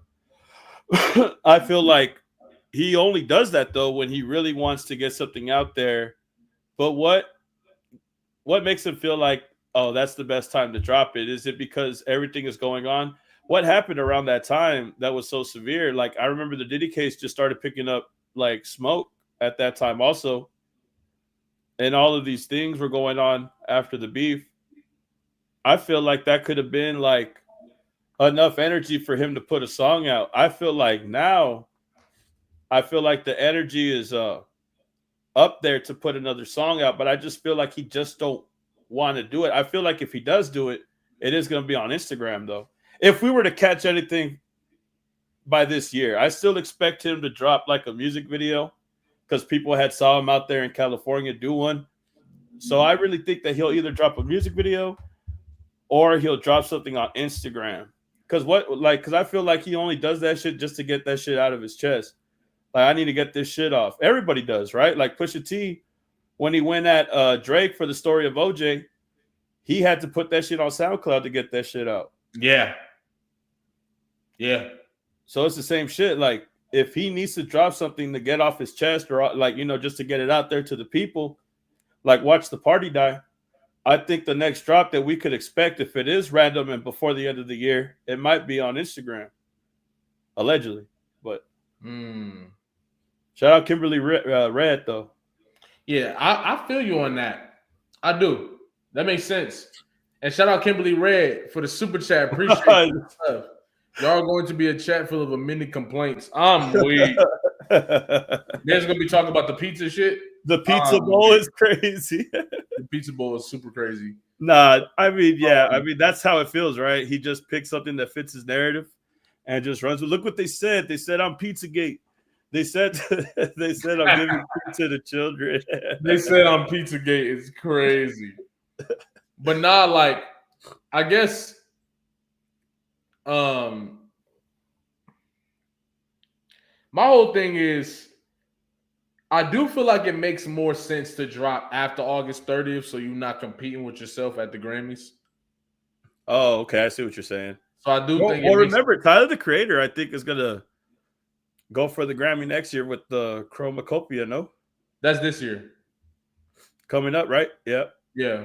I feel like he only does that, though, when he really wants to get something out there. But what makes him feel like, oh, that's the best time to drop it? Is it because everything is going on? What happened around that time that was so severe? Like, I remember the Diddy case just started picking up, like, smoke at that time also. And all of these things were going on after the beef. I feel like that could have been, like, enough energy for him to put a song out. I feel like now, the energy is up there to put another song out, but I just feel like he just don't want to do it. I feel like if he does do it, it is going to be on Instagram, though. If we were to catch anything by this year, I still expect him to drop like a music video because people had saw him out there in California do one. So I really think that he'll either drop a music video or he'll drop something on Instagram. Because I feel like he only does that shit just to get that shit out of his chest. Like, I need to get this shit off. Everybody does, right? Like Pusha T, when he went at Drake for the story of OJ, he had to put that shit on SoundCloud to get that shit out. Yeah. Yeah. So it's the same shit. Like, if he needs to drop something to get off his chest or, like, you know, just to get it out there to the people, like Watch the Party Die, I think the next drop that we could expect, if it is random and before the end of the year, it might be on Instagram. Allegedly. But shout out Kimberly Red, though. Yeah, I feel you on that. I do. That makes sense. And shout out Kimberly Red for the super chat. Appreciate it. Y'all are going to be a chat full of a mini complaints. I'm weak. There's going to be talking about the pizza shit. The pizza bowl is crazy. The pizza bowl is super crazy. Nah, I mean, yeah. I mean, that's how it feels, right? He just picks something that fits his narrative and just runs with. Look what they said. They said I'm Pizzagate. They said I'm giving pizza to children. They said I'm Pizzagate. It's crazy. But nah, like, I guess my whole thing is I do feel like it makes more sense to drop after August 30th so you're not competing with yourself at the Grammys. Oh, okay. I see what you're saying. So I do think well, remember, Tyler, the Creator, I think, is going to go for the Grammy next year with the Chromacopia, no? That's this year. Coming up, right? Yep. Yeah.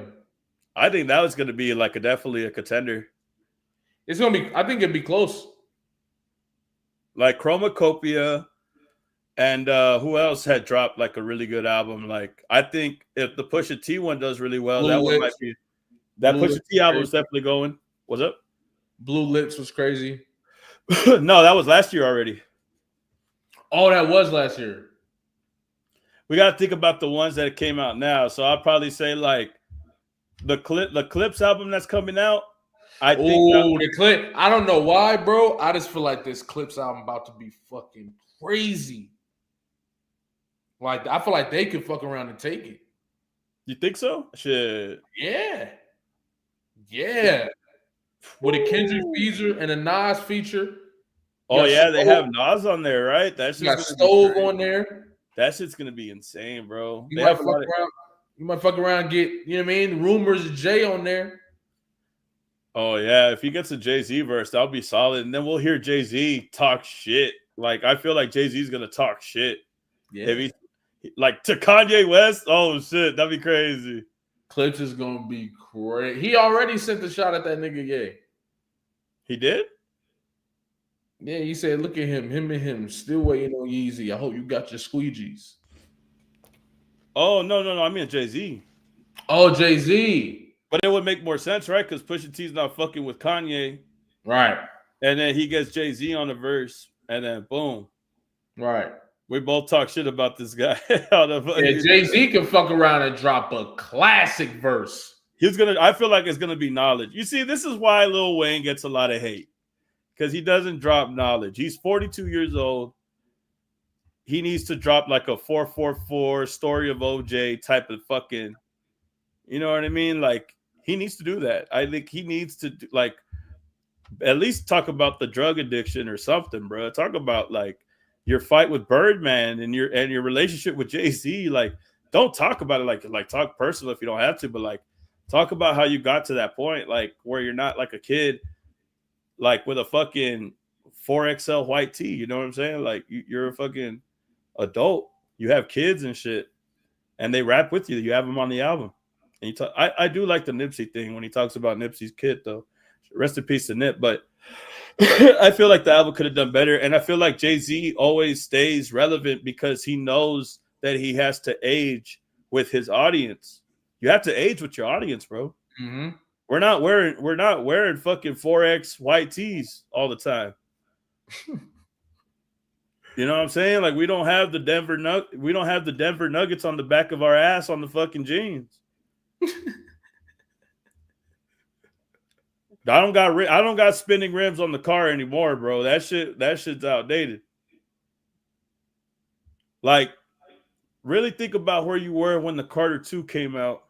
I think that was going to be like definitely a contender. It's going to be, I think it'd be close. Like Chromacopia and who else had dropped like a really good album? Like, I think if the Pusha T one does really well, Blue that Lips. one might be. That Blue Pusha Lips T album is crazy. definitely going. What's up? Blue Lips was crazy. No, that was last year already. Oh, that was last year. We got to think about the ones that came out now. So I'll probably say like the Clips album that's coming out. I think. The Clip. I don't know why, bro. I just feel like this Clips album about to be fucking crazy. Like, I feel like they could fuck around and take it. You think so? Shit. Yeah. Yeah. With a Kendrick feature and a Nas feature. Oh, yeah, they have Nas on there, right? That's got Stove on there. That shit's gonna be insane, bro. You might fuck around and get, you know what I mean? Rumors of Jay on there. Oh, yeah. If he gets a Jay-Z verse, that'll be solid. And then we'll hear Jay-Z talk shit. Like, I feel like Jay-Z's gonna talk shit. Yeah. If he, like, to Kanye West, oh shit, that'd be crazy. Clips is gonna be crazy. He already sent the shot at that nigga Ye. He did? Yeah, he said, look at him and him, still waiting on Yeezy. I hope you got your squeegees. Oh, no. I mean Jay-Z. Oh, Jay-Z. But it would make more sense, right? Because Pusha T's not fucking with Kanye. Right. And then he gets Jay-Z on the verse, and then boom. Right. We both talk shit about this guy. Yeah, Jay-Z can fuck around and drop a classic verse. I feel like it's gonna be knowledge. You see, this is why Lil Wayne gets a lot of hate. Because he doesn't drop knowledge. He's 42 years old. He needs to drop like a 444 story of OJ type of fucking, you know what I mean? Like, he needs to do that. I think he needs to like at least talk about the drug addiction or something, bro. Talk about like your fight with Birdman and your relationship with Jay-Z. Like, don't talk about it like talk personal if you don't have to, but like talk about how you got to that point, like where you're not like a kid, like with a fucking 4XL white tee. You know what I'm saying? Like you're a fucking adult. You have kids and shit, and they rap with you. You have them on the album. And you talk. I do like the Nipsey thing when he talks about Nipsey's kid, though. Rest in peace to Nip. But I feel like the album could have done better. And I feel like Jay-Z always stays relevant because he knows that he has to age with his audience. You have to age with your audience, bro. Mm-hmm. We're not wearing fucking 4X white tees all the time. You know what I'm saying? Like we don't have the Denver Nuggets on the back of our ass on the fucking jeans. I don't got spinning rims on the car anymore, bro. That shit's outdated. Like, really think about where you were when the Carter 2 came out.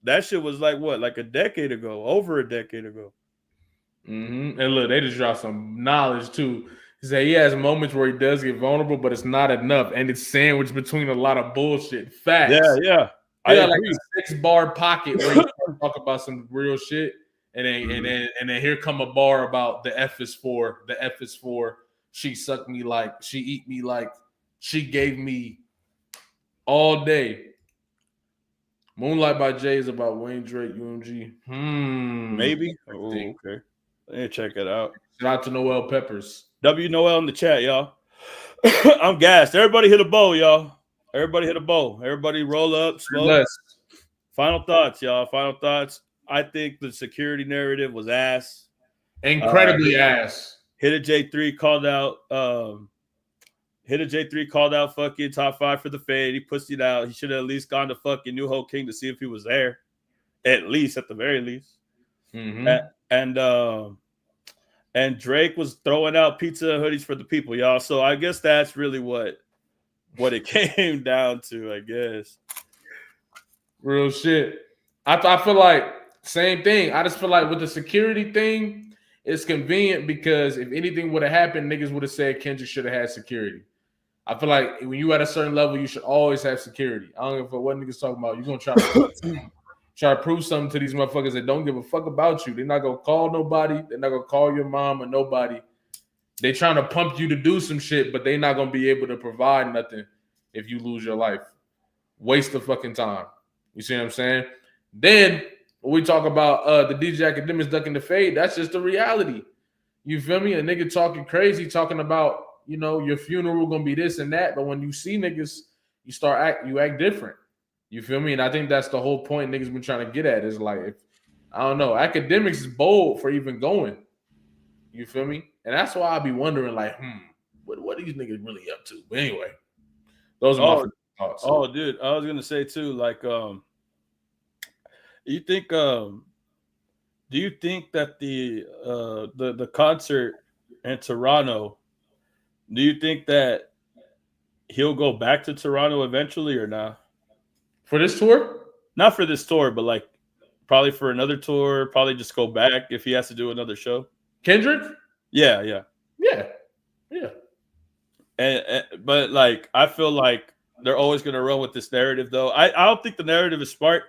That shit was like what, like a decade ago, over a decade ago. Mm-hmm. And look, they just dropped some knowledge too. He said he has moments where he does get vulnerable, but it's not enough, and it's sandwiched between a lot of bullshit. Facts. Yeah. I got like a 6-bar pocket where you talk about some real shit, and then here come a bar about the F is for. The F is for she sucked me like she eat me like she gave me all day. Moonlight by Jay is about Wayne Drake, UMG. Maybe. Oh, okay. Let me check it out. Shout out to Noel Peppers. W Noel in the chat, y'all. I'm gassed. Everybody hit a bow, y'all. Everybody hit a bow. Everybody roll up, smoke. Final thoughts, y'all. Final thoughts. I think the security narrative was ass. Incredibly ass. Hit a J3 called out. Fucking top 5 for the fade. He pussied out. He should have at least gone to fucking New Hope King to see if he was there. At the very least. Mm-hmm. And Drake was throwing out pizza hoodies for the people, y'all. So I guess that's really what it came down to, I guess. Real shit. I feel like same thing. I just feel like with the security thing, it's convenient because if anything would have happened, niggas would have said Kendrick should have had security. I feel like when you at a certain level, you should always have security. I don't give a what niggas talking about. You're gonna try to prove something to these motherfuckers that don't give a fuck about you. They're not gonna call nobody. They're not gonna call your mom or nobody. They trying to pump you to do some shit, but they're not gonna be able to provide nothing if you lose your life. Waste of fucking time. You see what I'm saying? Then when we talk about the DJ Akademiks ducking the fade, that's just the reality. You feel me? A nigga talking crazy, talking about, you know, your funeral gonna be this and that, but when you see niggas, you act different. You feel me? And I think that's the whole point niggas been trying to get at is like, I don't know, Akademiks is bold for even going. You feel me? And that's why I be wondering, like, what are these niggas really up to? But anyway, those are my thoughts. Oh, dude, I was gonna say too, like, do you think that the concert in Toronto, do you think that he'll go back to Toronto eventually or not? For this tour? Not for this tour, but like probably for another tour, probably just go back if he has to do another show. Kendrick? Yeah. But like, I feel like they're always going to run with this narrative, though. I don't think the narrative is smart,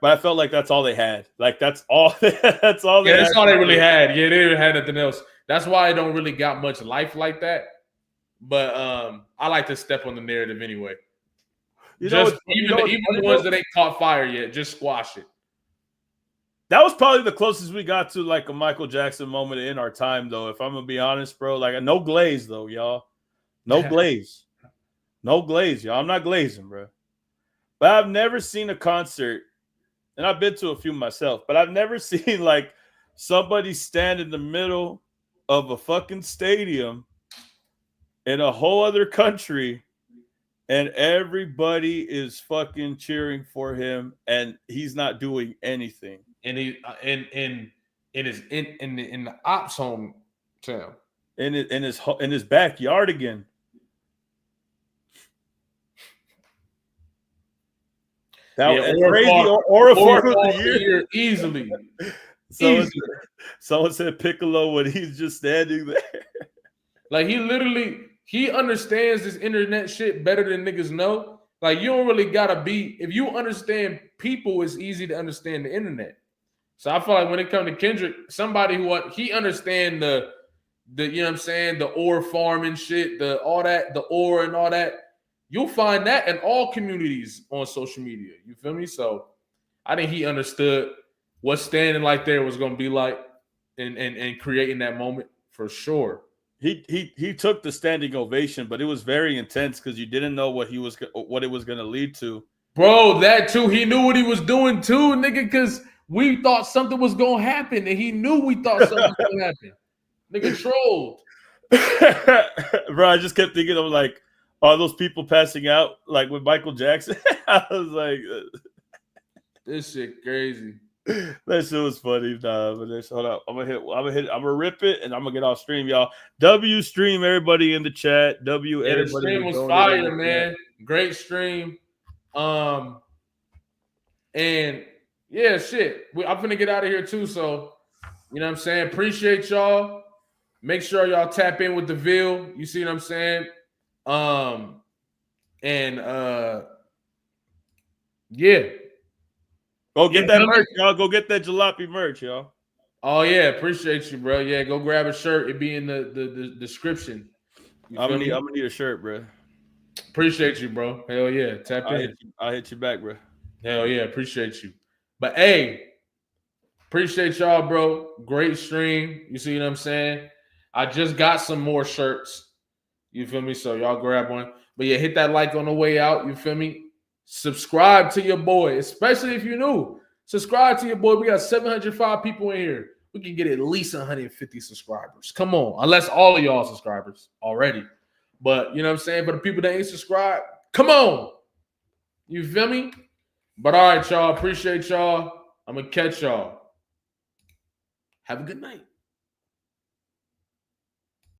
but I felt like that's all they had. Like that's all. That's all they really had. Yeah, they didn't have nothing else. That's why I don't really got much life like that. But I like to step on the narrative anyway. Even the ones that ain't caught fire yet, just squash it. That was probably the closest we got to like a Michael Jackson moment in our time, though. If I'm gonna be honest, bro, like no glaze though, y'all. No glaze, y'all. I'm not glazing, bro. But I've never seen a concert and I've been to a few myself, but I've never seen like somebody stand in the middle of a fucking stadium in a whole other country and everybody is fucking cheering for him and he's not doing anything. And he in the ops hometown. In his backyard again. That was crazy. Or of the year easily. Someone said Piccolo when he's just standing there. Like he understands this internet shit better than niggas know. Like you don't really gotta be, if you understand people, it's easy to understand the internet. So I feel like when it comes to Kendrick, somebody who he understand the you know what I'm saying, the ore farming shit, the ore and all that. You'll find that in all communities on social media. You feel me? So I think he understood what standing like there was going to be like and creating that moment for sure. He took the standing ovation, but it was very intense because you didn't know what it was going to lead to. Bro, that too. He knew what he was doing too, nigga, because we thought something was going to happen and he knew we thought something was going to happen. Nigga trolled. Bro, I just kept thinking of like, all those people passing out, like with Michael Jackson. I was like, this shit crazy. That shit was funny. Nah, but hold up. I'm gonna rip it and I'm gonna get off stream, y'all. W stream, everybody in the chat. The stream was fire, man. Great stream. And yeah, shit. I'm finna get out of here too. So, you know what I'm saying? Appreciate y'all. Make sure y'all tap in with the Vill. You see what I'm saying? Yeah. Go get that merch, y'all. Go get that Jalopy merch, y'all. Oh yeah, appreciate you, bro. Yeah, go grab a shirt. It'd be in the description. I'm gonna need a shirt, bro. Appreciate you, bro. Hell yeah. Tap in. I'll hit you back, bro. Hell yeah, appreciate you. But hey, appreciate y'all, bro. Great stream. You see what I'm saying? I just got some more shirts. You feel me? So y'all grab one. But yeah, hit that like on the way out. You feel me? Subscribe to your boy, especially if you're new. Subscribe to your boy. We got 705 people in here. We can get at least 150 subscribers. Come on. Unless all of y'all subscribers already. But you know what I'm saying? For the people that ain't subscribed, come on. You feel me? But all right, y'all. Appreciate y'all. I'm going to catch y'all. Have a good night.